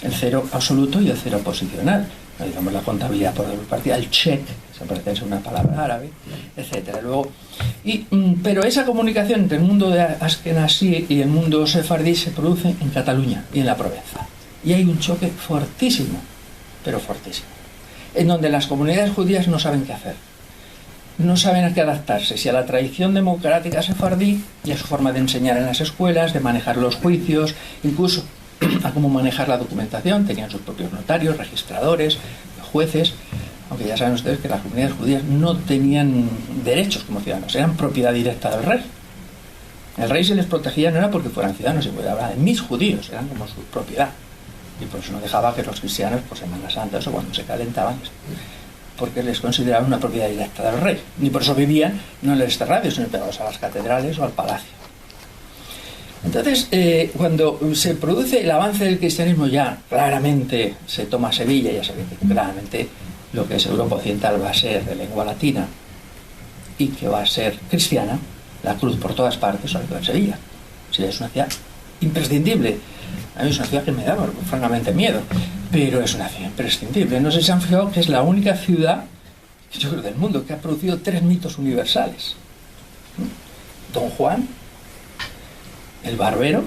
El cero absoluto y el cero posicional. Digamos la contabilidad por partida, el check, se parece a una palabra árabe, etcétera. Luego, pero esa comunicación entre el mundo de Askenazí y el mundo sefardí se produce en Cataluña y en la Provenza. Y hay un choque fortísimo, pero fortísimo, en donde las comunidades judías no saben qué hacer. No saben a qué adaptarse, si a la tradición democrática sefardí y a su forma de enseñar en las escuelas, de manejar los juicios, incluso a cómo manejar la documentación. Tenían sus propios notarios, registradores, jueces, aunque ya saben ustedes que las comunidades judías no tenían derechos como ciudadanos, eran propiedad directa del rey. El rey se les protegía no era porque fueran ciudadanos, sino porque hablaba de mis judíos, eran como su propiedad. Y por eso no dejaba que los cristianos, por Semana Santa, eso cuando se calentaban, porque les consideraban una propiedad directa del rey. Y por eso vivían no en el terrario, sino pegados a las catedrales o al palacio. Entonces, cuando se produce el avance del cristianismo, ya claramente se toma Sevilla, ya se ve que claramente lo que es Europa Occidental va a ser de lengua latina y que va a ser cristiana, la cruz por todas partes, sobre todo en Sevilla. Sevilla es una ciudad imprescindible. A mí es una ciudad que me da francamente miedo, pero es una ciudad imprescindible. No sé si se han fijado que es la única ciudad, yo creo, del mundo que ha producido 3 mitos universales. Don Juan, el barbero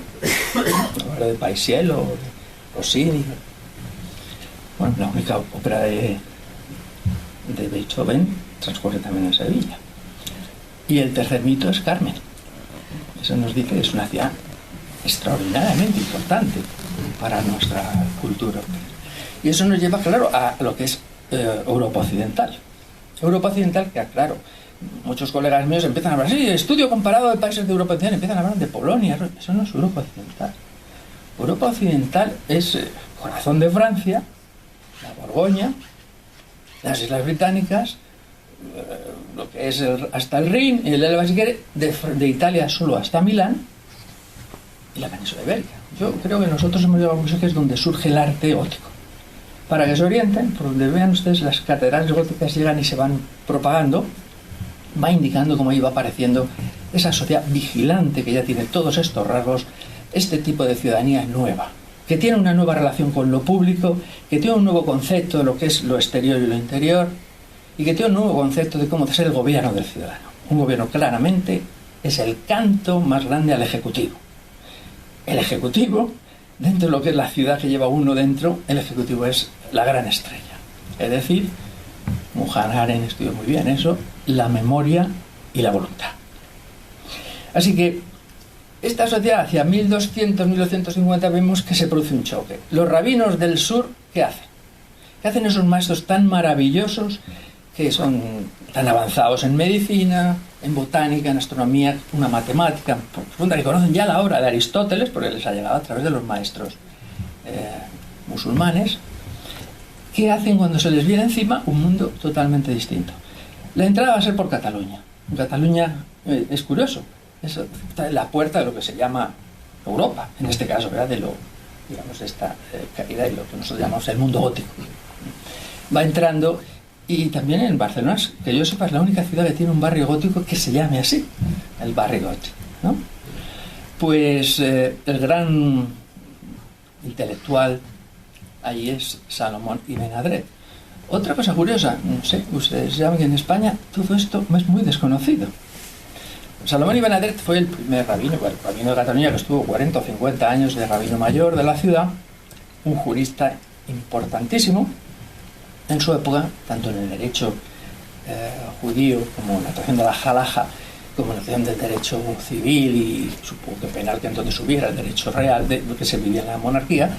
de Paisiel o de Rossini. Bueno, la única ópera de Beethoven transcurre también en Sevilla. Y el tercer mito es Carmen. Eso nos dice que es una ciudad extraordinariamente importante para nuestra cultura. Y eso nos lleva, claro, a lo que es Europa Occidental. Europa Occidental que, claro, muchos colegas míos empiezan a hablar, sí, estudio comparado de países de Europa Occidental, empiezan a hablar de Polonia. Eso no es Europa Occidental. Europa Occidental es corazón de Francia, la Borgoña, las Islas Británicas, lo que es hasta el Rin, el Elba, si quiere, de Italia solo hasta Milán, y la península ibérica. Yo creo que nosotros hemos llegado a un sitio que es donde surge el arte gótico. Para que se orienten, por donde vean ustedes, las catedrales góticas llegan y se van propagando, va indicando cómo iba apareciendo esa sociedad vigilante que ya tiene todos estos rasgos, este tipo de ciudadanía nueva, que tiene una nueva relación con lo público, que tiene un nuevo concepto de lo que es lo exterior y lo interior, y que tiene un nuevo concepto de cómo debe ser el gobierno del ciudadano. Un gobierno claramente es el canto más grande al Ejecutivo. El Ejecutivo, dentro de lo que es la ciudad que lleva uno dentro, el Ejecutivo es la gran estrella. Es decir, Hannah Arendt estudió muy bien eso, la memoria y la voluntad. Así que esta sociedad hacia 1200-1250 vemos que se produce un choque. Los rabinos del sur, ¿qué hacen? ¿Qué hacen esos maestros tan maravillosos que son tan avanzados en medicina, en botánica, en astronomía, una matemática profunda, que conocen ya la obra de Aristóteles, porque les ha llegado a través de los maestros musulmanes? ¿Qué hacen cuando se les viene encima un mundo totalmente distinto? La entrada va a ser por Cataluña. En Cataluña es curioso, está en la puerta de lo que se llama Europa, en este caso, ¿verdad? De lo, digamos, esta caída y lo que nosotros llamamos el mundo gótico. Va entrando, y también en Barcelona, que yo sepa, es la única ciudad que tiene un barrio gótico que se llame así, el barrio gótico, ¿no? Pues el gran intelectual allí es Salomón Ibn Adret. Otra cosa curiosa, no sé, ustedes saben que en España todo esto es muy desconocido. Salomón Ibn Adret fue el primer rabino, el rabino de Cataluña, que estuvo 40 o 50 años de rabino mayor de la ciudad, un jurista importantísimo en su época, tanto en el derecho judío como en la tradición de la halaja, como en la tradición del derecho civil y supongo que penal, que entonces hubiera el derecho real de lo que se vivía en la monarquía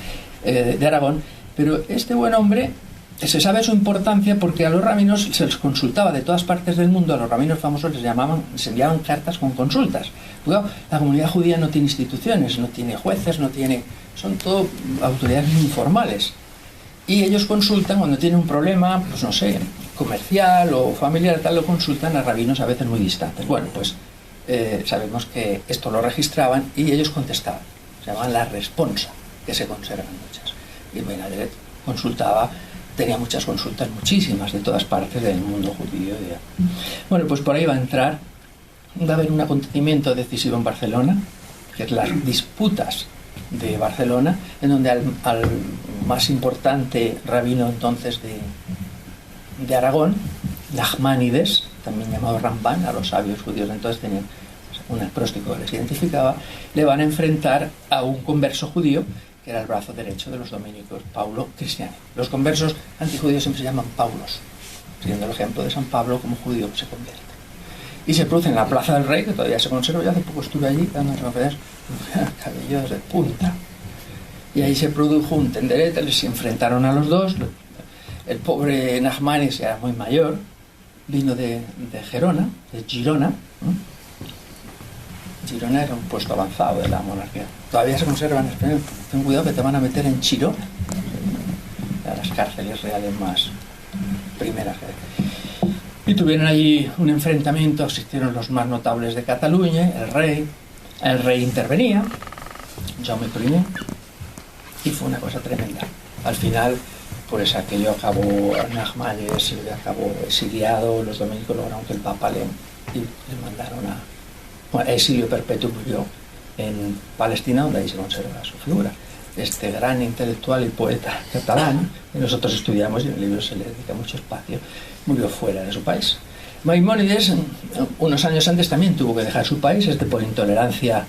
de Aragón. Pero este buen hombre, se sabe su importancia porque a los rabinos se les consultaba de todas partes del mundo. A los rabinos famosos les enviaban cartas con consultas. Cuidado, la comunidad judía no tiene instituciones, no tiene jueces, son todo autoridades informales. Y ellos consultan cuando tienen un problema, pues no sé, comercial o familiar, tal, lo consultan a rabinos a veces muy distantes. Bueno, pues sabemos que esto lo registraban y ellos contestaban. Se llamaban la responsa, que se conservan muchas. Y Ibn Adret consultaba, tenía muchas consultas, muchísimas, de todas partes del mundo judío. Bueno, pues por ahí va a entrar, va a haber un acontecimiento decisivo en Barcelona, que es las disputas de Barcelona, en donde al más importante rabino entonces de Aragón, Nachmanides, también llamado Ramban, a los sabios judíos entonces tenían un acróstico que les identificaba, le van a enfrentar a un converso judío que era el brazo derecho de los dominicos, Paulo Cristiani. Los conversos antijudíos siempre se llaman Paulos, siguiendo el ejemplo de San Pablo como judío que se convierte. Y se produce en la Plaza del Rey, que todavía se conserva, yo hace poco estuve allí dando referencias, cabellos de punta. Y ahí se produjo un tenderete, se enfrentaron a los dos. El pobre Nachmanides era muy mayor, vino de Gerona, de Girona, ¿no? Girona era un puesto avanzado de la monarquía. Todavía se conservan en España. Ten cuidado que te van a meter en Chirona, a las cárceles reales más primeras. Y tuvieron allí un enfrentamiento, asistieron los más notables de Cataluña, el rey intervenía, Jaume I, y fue una cosa tremenda. Al final, pues aquello acabó, Nachmanides acabó exiliado, los dominicos lograron que el Papa le mandaron a exilio perpetuo, murió en Palestina, donde ahí se conserva su figura. Este gran intelectual y poeta catalán, que nosotros estudiamos y en el libro se le dedica mucho espacio, murió fuera de su país. Maimónides, unos años antes, también tuvo que dejar su país, por intolerancia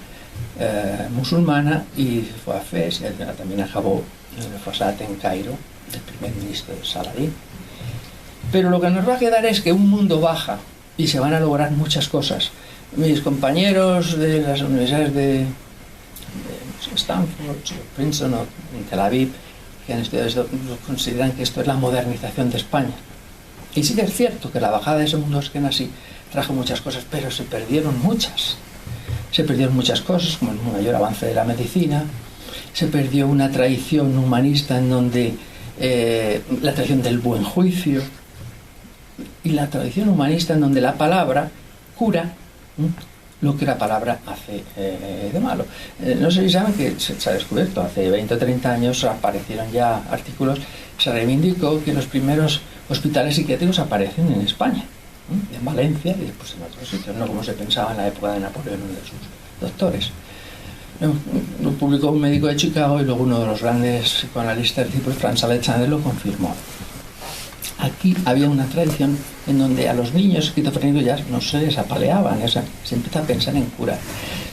musulmana, y fue a Fez, y también acabó en el Fosat, en Cairo, el primer ministro de Saladín. Pero lo que nos va a quedar es que un mundo baja y se van a lograr muchas cosas. Mis compañeros de las universidades de Stanford, Princeton o Tel Aviv, que han estudiado esto, consideran que esto es la modernización de España. Y sí que es cierto que la bajada de ese mundo así trajo muchas cosas, pero se perdieron muchas. Se perdieron muchas cosas, como el mayor avance de la medicina, se perdió una tradición humanista en donde la tradición del buen juicio y la tradición humanista en donde la palabra cura lo que la palabra hace de malo. No sé si saben que se ha descubierto, hace 20 o 30 años aparecieron ya artículos, se reivindicó que los primeros hospitales psiquiátricos aparecen en España, en Valencia y después en otros sitios, no como se pensaba en la época de Napoleón, uno de sus doctores. Lo publicó un médico de Chicago y luego uno de los grandes psicoanalistas, pues Franz Alexander, lo confirmó. Aquí había una tradición en donde a los niños esquizofrénicos ya no se les apaleaban, se empieza a pensar en curar.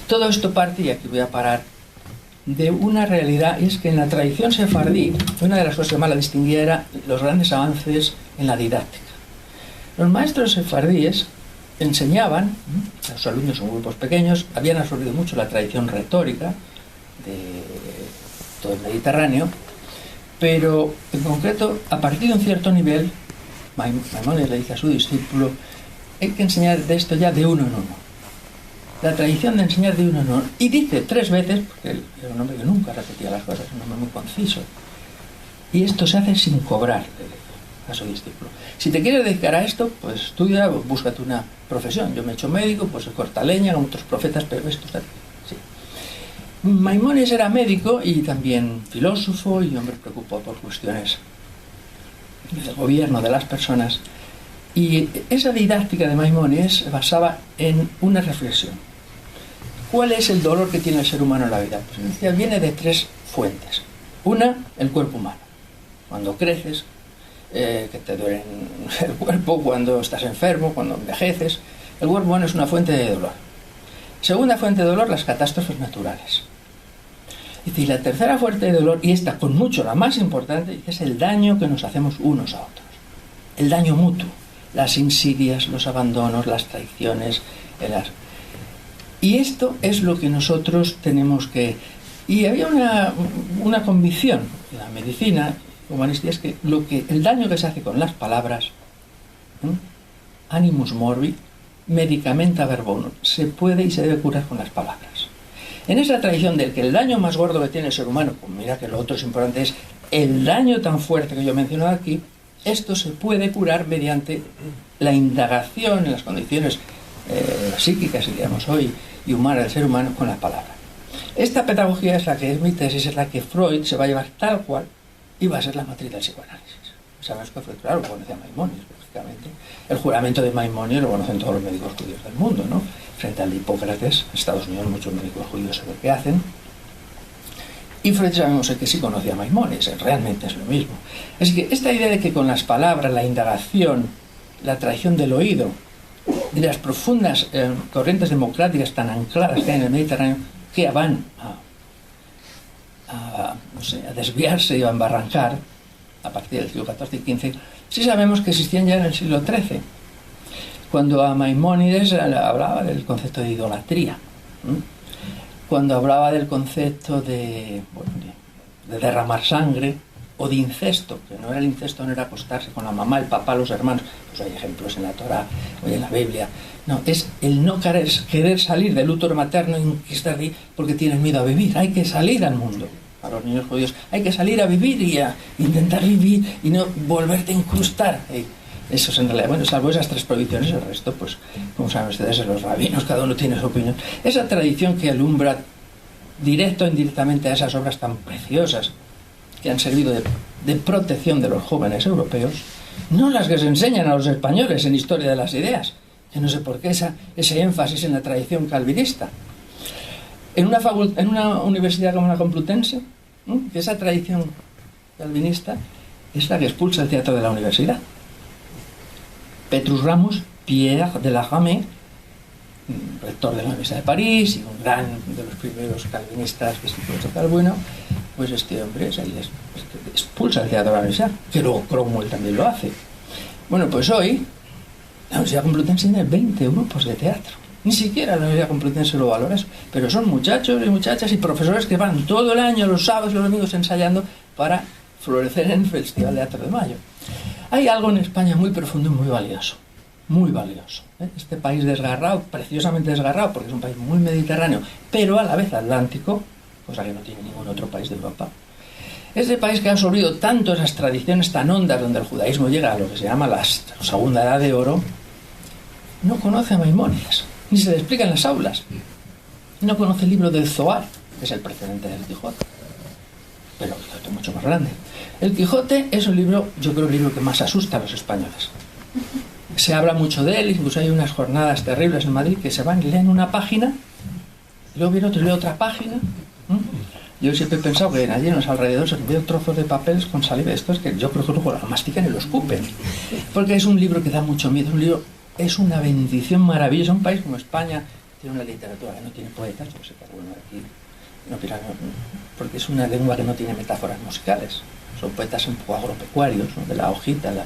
Todo esto parte, y aquí voy a parar, de una realidad, y es que en la tradición sefardí, una de las cosas que más la distinguía era los grandes avances en la didáctica. Los maestros sefardíes enseñaban, los alumnos en grupos pequeños, habían absorbido mucho la tradición retórica de todo el Mediterráneo, pero en concreto, a partir de un cierto nivel, Maimónides le dice a su discípulo, hay que enseñar de esto ya de uno en uno. La tradición de enseñar de uno en uno. Y dice 3 veces, porque él era un hombre que nunca repetía las cosas, un hombre muy conciso. Y esto se hace sin cobrar, le dice a su discípulo. Si te quieres dedicar a esto, pues estudia, búscate una profesión. Yo me he hecho médico, pues se corta leña, con otros profetas, pero esto está aquí. Sí. Maimónides era médico y también filósofo y hombre preocupado por cuestiones del gobierno de las personas. Y esa didáctica de Maimónides se basaba en una reflexión. ¿Cuál es el dolor que tiene el ser humano en la vida? Pues decía, viene de 3 fuentes. Una, el cuerpo humano. Cuando creces, que te duele el cuerpo, cuando estás enfermo, cuando envejeces. El cuerpo humano es una fuente de dolor. Segunda fuente de dolor, las catástrofes naturales. Y la tercera fuente de dolor, y esta con mucho la más importante, es el daño que nos hacemos unos a otros. El daño mutuo, las insidias, los abandonos, las traiciones. Y esto es lo que nosotros tenemos que... Y había una convicción en la medicina humanista, es que el daño que se hace con las palabras, animus morbi, medicamenta verbonum, se puede y se debe curar con las palabras. En esa tradición del que el daño más gordo que tiene el ser humano, pues mira que lo otro es importante, es el daño tan fuerte que yo he mencionado aquí, esto se puede curar mediante la indagación en las condiciones psíquicas, diríamos hoy, y humanas del ser humano con la palabra. Esta pedagogía es la que es mi tesis, es la que Freud se va a llevar tal cual y va a ser la matriz del psicoanálisis. Sabemos que Freud, claro, lo conocía Maimónides, lógicamente. El juramento de Maimónides lo conocen todos los médicos judíos del mundo, ¿no? Frente al de Hipócrates, en Estados Unidos muchos médicos judíos saben qué hacen. Y Freud sabemos que sí conocía a Maimónides, realmente es lo mismo. Así que esta idea de que con las palabras, la indagación, la tradición del oído y las profundas corrientes democráticas tan ancladas que hay en el Mediterráneo, que van a desviarse y a embarrancar a partir del siglo XIV y XV, sí sabemos que existían ya en el siglo XIII, cuando a Maimónides hablaba del concepto de idolatría, cuando hablaba del concepto de derramar sangre o de incesto, que no era el incesto, no era acostarse con la mamá, el papá, los hermanos, pues hay ejemplos en la Torá o en la Biblia, no, es el no querer salir del útero materno y estar ahí porque tienes miedo a vivir. Hay que salir al mundo. A los niños judíos hay que salir a vivir y a intentar vivir y no volverte a incrustar. Eso es en realidad, bueno, salvo esas 3 prohibiciones, el resto, pues, como saben ustedes, los rabinos, cada uno tiene su opinión. Esa tradición que alumbra directo o indirectamente a esas obras tan preciosas que han servido de protección de los jóvenes europeos, no las que se enseñan a los españoles en Historia de las Ideas, que no sé por qué ese énfasis en la tradición calvinista. En una universidad como la Complutense, que esa tradición calvinista es la que expulsa el teatro de la universidad. Petrus Ramus, Pierre de la Ramée, rector de la Universidad de París y un gran de los primeros calvinistas que se puso Calvino, pues este hombre expulsa el teatro de la universidad, que luego Cromwell también lo hace. Bueno, pues hoy la Universidad Complutense tiene 20 grupos de teatro. Ni siquiera la Universidad Complutense lo valora eso, pero son muchachos y muchachas y profesores que van todo el año, los sábados y los domingos, ensayando para florecer en el Festival de Teatro de Mayo. Hay algo en España muy profundo y muy valioso, muy valioso. Este país desgarrado, preciosamente desgarrado, porque es un país muy mediterráneo, pero a la vez atlántico, cosa que no tiene ningún otro país de Europa. Ese país que ha absorbido tanto esas tradiciones tan hondas, donde el judaísmo llega a lo que se llama la segunda edad de oro, no conoce a Maimónides, ni se le explica en las aulas. No conoce el libro del Zohar, que es el precedente del Quijote, pero el Quijote es mucho más grande. El Quijote es un libro, yo creo, el libro que más asusta a los españoles. Se habla mucho de él, incluso hay unas jornadas terribles en Madrid que se van y leen una página, y luego viene otro y lee otra página. Yo siempre he pensado que allí en los alrededores veo trozos de papeles con saliva. Esto es que yo creo que luego lo mastican y lo escupen. Porque es un libro que da mucho miedo. Un libro, es una bendición maravillosa. Un país como España tiene una literatura que no tiene poetas, yo sé que alguno de aquí no, porque es una lengua que no tiene metáforas musicales. Son poetas un poco agropecuarios, ¿no? De la hojita, el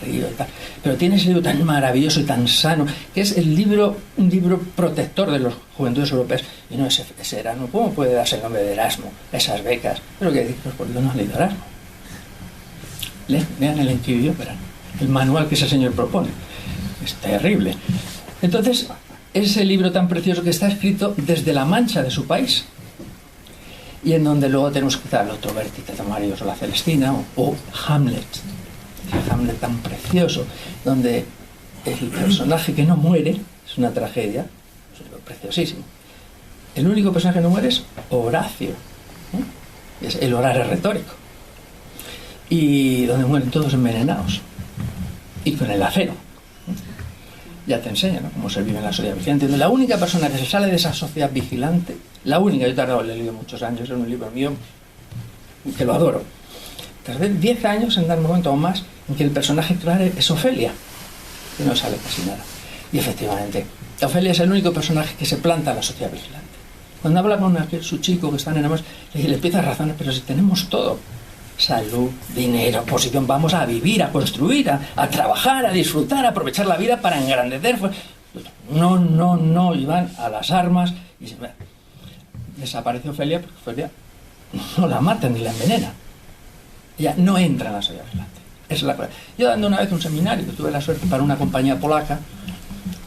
río y tal. Pero tiene ese libro tan maravilloso y tan sano, que es un libro protector de los juventudes europeas. Y no ese Erasmo. ¿Cómo puede darse el nombre de Erasmo? Esas becas. Pero que dices, ¿por qué no has leído Erasmo? Lean el Enquivio, verán. El manual que ese señor propone. Es terrible. Entonces, ese libro tan precioso que está escrito desde la Mancha de su país, y en donde luego tenemos que dar el otro vértice de Marius o la Celestina o Hamlet, Hamlet tan precioso, donde el personaje que no muere es una tragedia, es un libro preciosísimo. El único personaje que no muere es Horacio, es el horario retórico, y donde mueren todos envenenados y con el acero. Ya te enseña, ¿no?, cómo se vive en la sociedad vigilante. La única persona que se sale de esa sociedad vigilante, la única, yo he leído muchos años, es un libro mío que lo adoro. Tardé 10 años en darme cuenta o más en que el personaje claro es Ofelia, que no sale casi nada. Y efectivamente, Ofelia es el único personaje que se planta a la sociedad vigilante. Cuando habla con su chico que están enamorados, le empieza a razonar, pero si tenemos todo: salud, dinero, posición, vamos a vivir, a construir, a trabajar, a disfrutar, a aprovechar la vida para engrandecer. No, y van a las armas y desaparece Ofelia, porque Ofelia no la matan ni la envenena. Ella no entra en la sociedad vigilante. Es la cosa. Yo dando una vez un seminario, que tuve la suerte para una compañía polaca,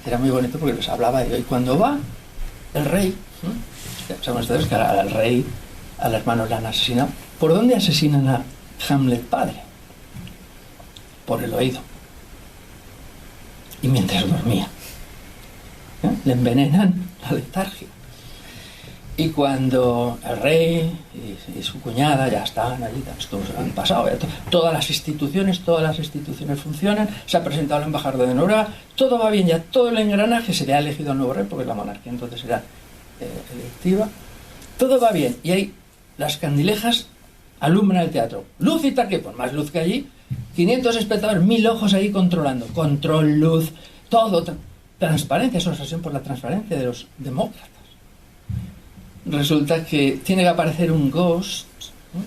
era muy bonito porque les hablaba de hoy. Cuando va el rey, saben ustedes que al rey, al hermano le han asesinado. ¿Por dónde asesinan a Hamlet padre? Por el oído. Y mientras dormía. Le envenenan la letargia. Y cuando el rey y su cuñada ya están allí, todos han pasado, todas las instituciones funcionan, se ha presentado el embajador de Noruega, todo va bien, ya todo el engranaje, se le ha elegido el nuevo rey, porque la monarquía entonces era electiva, todo va bien, y hay las candilejas alumbran el teatro, luz y tal, que por más luz que allí, 500 espectadores, 1000 ojos ahí controlando, control, luz, todo, transparencia, es una obsesión por la transparencia de los demócratas. Resulta que tiene que aparecer un ghost, ¿no?,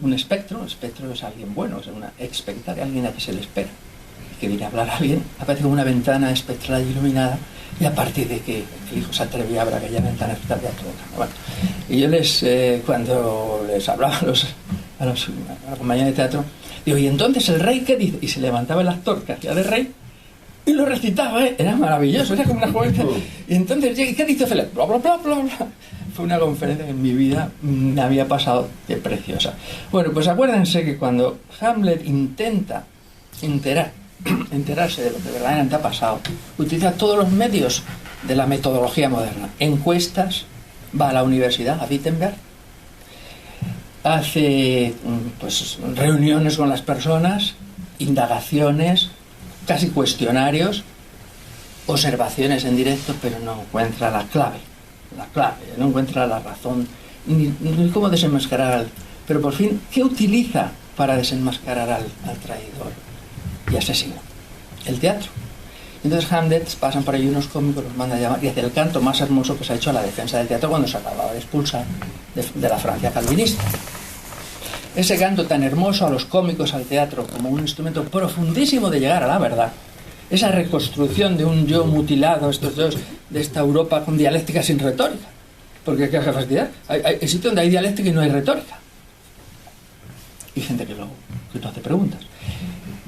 un espectro. Un espectro es alguien bueno, es una expectaria, alguien a que se le espera, que viene a hablar a alguien, aparece como una ventana espectral iluminada, y a partir de que el hijo se atrevía a abrir aquella ventana espectral, ya todo cambia. Bueno, y yo cuando les hablaba a la compañía de teatro, digo, ¿y entonces el rey qué dice? Y se levantaba el actor que hacía de rey y lo recitaba, era maravilloso, era como una joven. Y entonces, ¿qué dice Felipe? Bla, bla, bla, bla, bla. Fue una conferencia que en mi vida me había pasado de preciosa. Bueno, pues acuérdense que cuando Hamlet intenta enterarse de lo que verdaderamente ha pasado, utiliza todos los medios de la metodología moderna. Encuestas, va a la universidad, a Wittenberg, hace pues reuniones con las personas, indagaciones, casi cuestionarios, observaciones en directo, pero no encuentra la clave, no encuentra la razón, ni cómo desenmascarar pero por fin, ¿qué utiliza para desenmascarar al traidor y asesino? El teatro. Entonces Hamlet, pasan por ahí unos cómicos, los manda a llamar y hace el canto más hermoso que se ha hecho a la defensa del teatro cuando se acababa de expulsar de la Francia calvinista. Ese canto tan hermoso a los cómicos, al teatro, como un instrumento profundísimo de llegar a la verdad, esa reconstrucción de un yo mutilado, estos dos, de esta Europa con dialéctica sin retórica, porque ¿qué hace fastidiar? Hay sitios donde hay dialéctica y no hay retórica, y gente que no hace preguntas.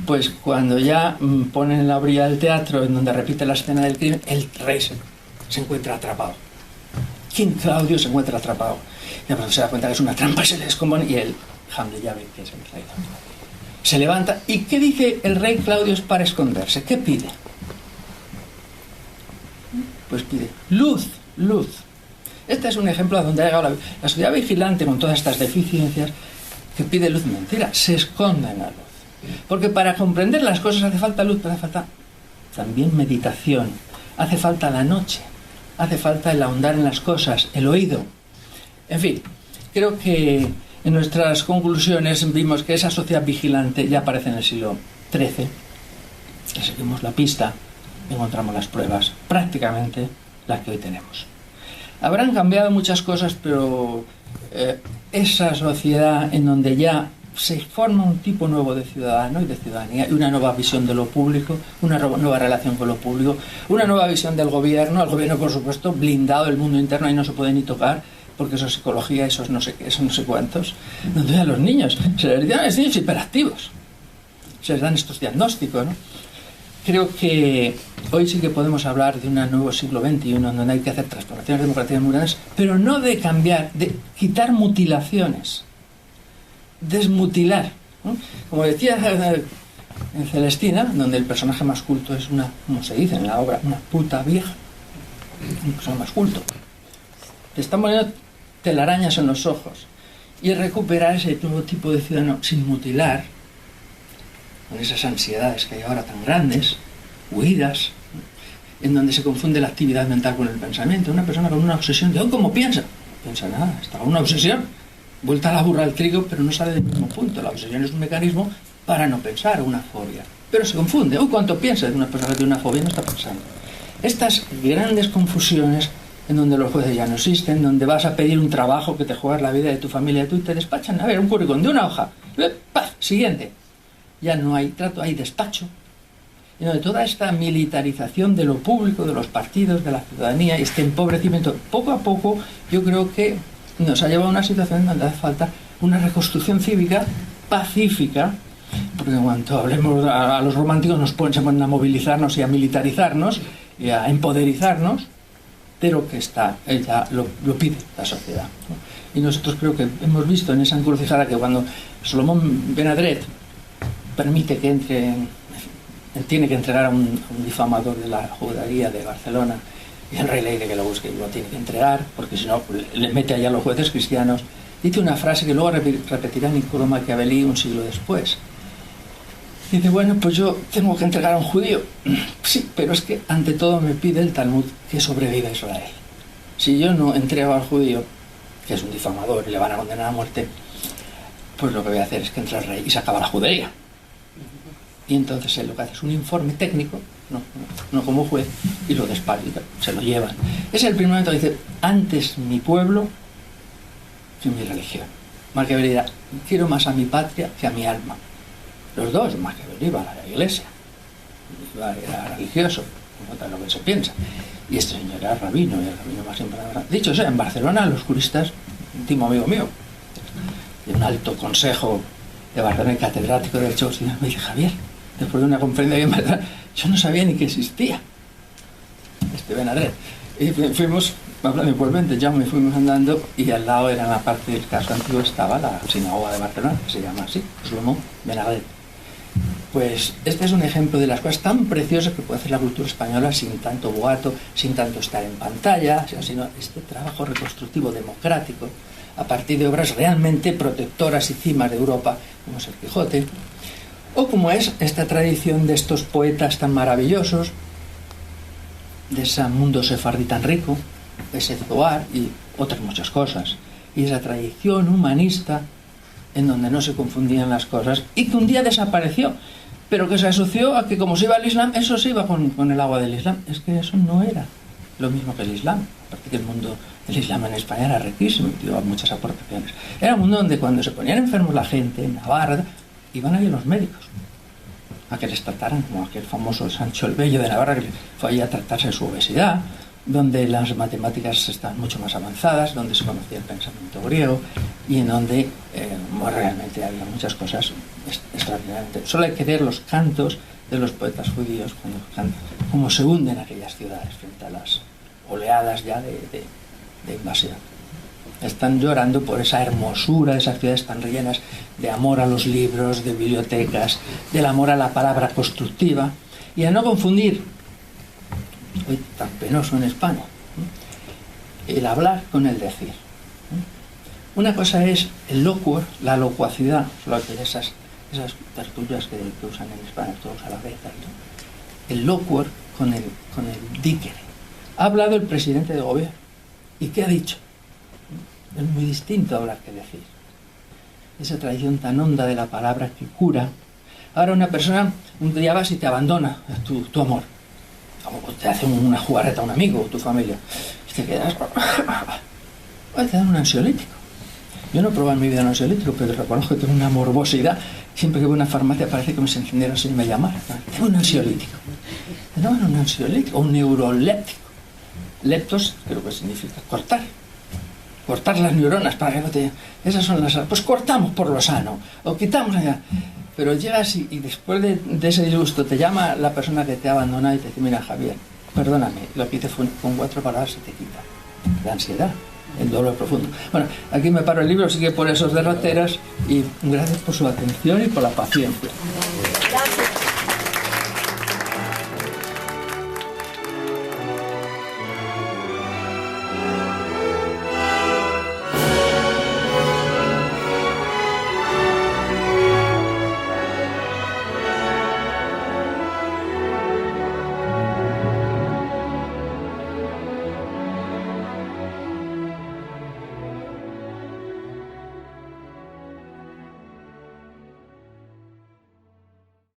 Pues cuando ya ponen en la orilla del teatro, en donde repite la escena del crimen, el rey se encuentra atrapado. King Claudio se encuentra atrapado. Y de pronto se da cuenta que es una trampa y se le descompone, y el Hamlet ya ve que es el traidor. Se levanta, ¿y qué dice el rey Claudio para esconderse? ¿Qué pide? Pues pide luz, luz. Este es un ejemplo de donde ha llegado la sociedad vigilante con todas estas deficiencias, que pide luz mentira, se esconde en la luz. Porque para comprender las cosas hace falta luz, pero hace falta también meditación, hace falta la noche, hace falta el ahondar en las cosas, el oído. En fin, creo que en nuestras conclusiones vimos que esa sociedad vigilante ya aparece en el siglo XIII. Seguimos la pista, encontramos las pruebas, prácticamente las que hoy tenemos. Habrán cambiado muchas cosas, pero esa sociedad en donde ya se forma un tipo nuevo de ciudadano y de ciudadanía, y una nueva visión de lo público, una nueva relación con lo público, una nueva visión del gobierno, el gobierno por supuesto blindado, el mundo interno ahí no se puede ni tocar, porque eso es psicología, eso es no sé qué, eso no sé cuántos, donde a los niños se les dan los niños hiperactivos, se les dan estos diagnósticos, ¿no? Creo que hoy sí que podemos hablar de un nuevo siglo XXI donde hay que hacer transformaciones democráticas muy grandes, pero no de cambiar, de quitar mutilaciones, desmutilar, ¿no? Como decía en Celestina, donde el personaje más culto es una, como se dice en la obra, una puta vieja, un personaje más culto. Te están poniendo telarañas en los ojos, y recuperar ese nuevo tipo de ciudadano sin mutilar, con esas ansiedades que hay ahora tan grandes, huidas, en donde se confunde la actividad mental con el pensamiento. Una persona con una obsesión de ¿cómo piensa? No piensa nada, está con una obsesión, vuelta a la burra al trigo, pero no sale del mismo punto. La obsesión es un mecanismo para no pensar, una fobia, pero se confunde. ¿Cuánto piensa de una persona que tiene una fobia? No está pensando. Estas grandes confusiones en donde los jueces ya no existen, donde vas a pedir un trabajo que te juegas la vida de tu familia, tú te despachan, a ver, un currículum de una hoja, ¡paf! Siguiente. Ya no hay trato, hay despacho. Y donde toda esta militarización de lo público, de los partidos, de la ciudadanía, este empobrecimiento, poco a poco, yo creo que nos ha llevado a una situación donde hace falta una reconstrucción cívica pacífica, porque en cuanto hablemos a los románticos se ponen a movilizarnos y a militarizarnos y a empoderizarnos, pero que ella lo pide la sociedad, ¿no? Y nosotros creo que hemos visto en esa encrucijada que cuando Solomón Benadret permite que tiene que entregar a un difamador de la judería de Barcelona, y el rey le dice que lo busque y lo tiene que entregar, porque si no le mete allá a los jueces cristianos. Dice una frase que luego repetirá Niccolo Machiavelli un siglo después. Dice, bueno, pues yo tengo que entregar a un judío. Sí, pero es que ante todo me pide el Talmud que sobreviva Israel. Si yo no entrego al judío, que es un difamador y le van a condenar a muerte, pues lo que voy a hacer es que entre el rey y se acaba la judería. Y entonces él lo que hace es un informe técnico, no como juez, y lo despachan, se lo llevan. Es el primer momento que dice, antes mi pueblo que mi religión. Maquiavelo dirá, quiero más a mi patria que a mi alma. Los dos, Maquiavelo iba a la iglesia, era religioso, no lo que se piensa. Y este señor era rabino, y el rabino más importante. Dicho sea, en Barcelona los juristas, un íntimo amigo mío, de un alto consejo de Barcelona y catedrático de Derecho Constitucional, me dice, Javier, después de una conferencia que me da, yo no sabía ni que existía Benadret. Y fuimos, hablando igualmente, ya me fuimos andando, y al lado, era en la parte del casco antiguo, estaba la sinagoga de Barcelona, que se llama así, Solomón Benadret. Pues este es un ejemplo de las cosas tan preciosas que puede hacer la cultura española sin tanto boato, sin tanto estar en pantalla, sino este trabajo reconstructivo democrático a partir de obras realmente protectoras y cimas de Europa, como es el Quijote, o como es esta tradición de estos poetas tan maravillosos, de ese mundo sefardí tan rico, ese Zohar y otras muchas cosas, y esa tradición humanista en donde no se confundían las cosas y que un día desapareció, pero que se asoció a que como se iba al Islam, eso se iba con el agua del Islam. Es que eso no era lo mismo que el Islam, aparte que el Islam en España era riquísimo, dio muchas aportaciones. Era un mundo donde cuando se ponían enfermos la gente en Navarra, iban ahí los médicos a que les trataran, como aquel famoso Sancho el Bello de Navarra, que fue allí a tratarse de su obesidad, donde las matemáticas están mucho más avanzadas, donde se conocía el pensamiento griego y en donde realmente había muchas cosas extraordinariamente. Solo hay que ver los cantos de los poetas judíos cuando cantan, cómo se hunden aquellas ciudades frente a las oleadas ya de invasión. Están llorando por esa hermosura de esas ciudades tan rellenas de amor a los libros, de bibliotecas, del amor a la palabra constructiva, y a no confundir, hoy tan penoso en España, el hablar con el decir. Una cosa es el loquor, la locuacidad, esas tertulias que usan en España, todos a la vez, ¿no? El loquor con el dicere. Ha hablado el presidente de gobierno. ¿Y qué ha dicho? Es muy distinto hablar que decir. Esa tradición tan honda de la palabra que cura. Ahora una persona, un día vas y te abandona tu amor. O te hace una jugarreta a un amigo o tu familia. Y te quedas... te dan un ansiolítico. Yo no he probado en mi vida un ansiolítico, pero reconozco que tengo una morbosidad. Siempre que voy a una farmacia parece que me se encendieron sin me llamar. Tengo un ansiolítico. No, un ansiolítico, un neuroléptico. Leptos creo que significa cortar. Cortar las neuronas para que no te... Esas son las... Pues cortamos por lo sano. O quitamos allá. Pero llegas y después de ese disgusto te llama la persona que te ha abandonado y te dice, mira Javier, perdóname, lo que hice fue con 4 palabras se te quita. La ansiedad, el dolor profundo. Bueno, aquí me paro el libro, sigue por esos derroteros y gracias por su atención y por la paciencia.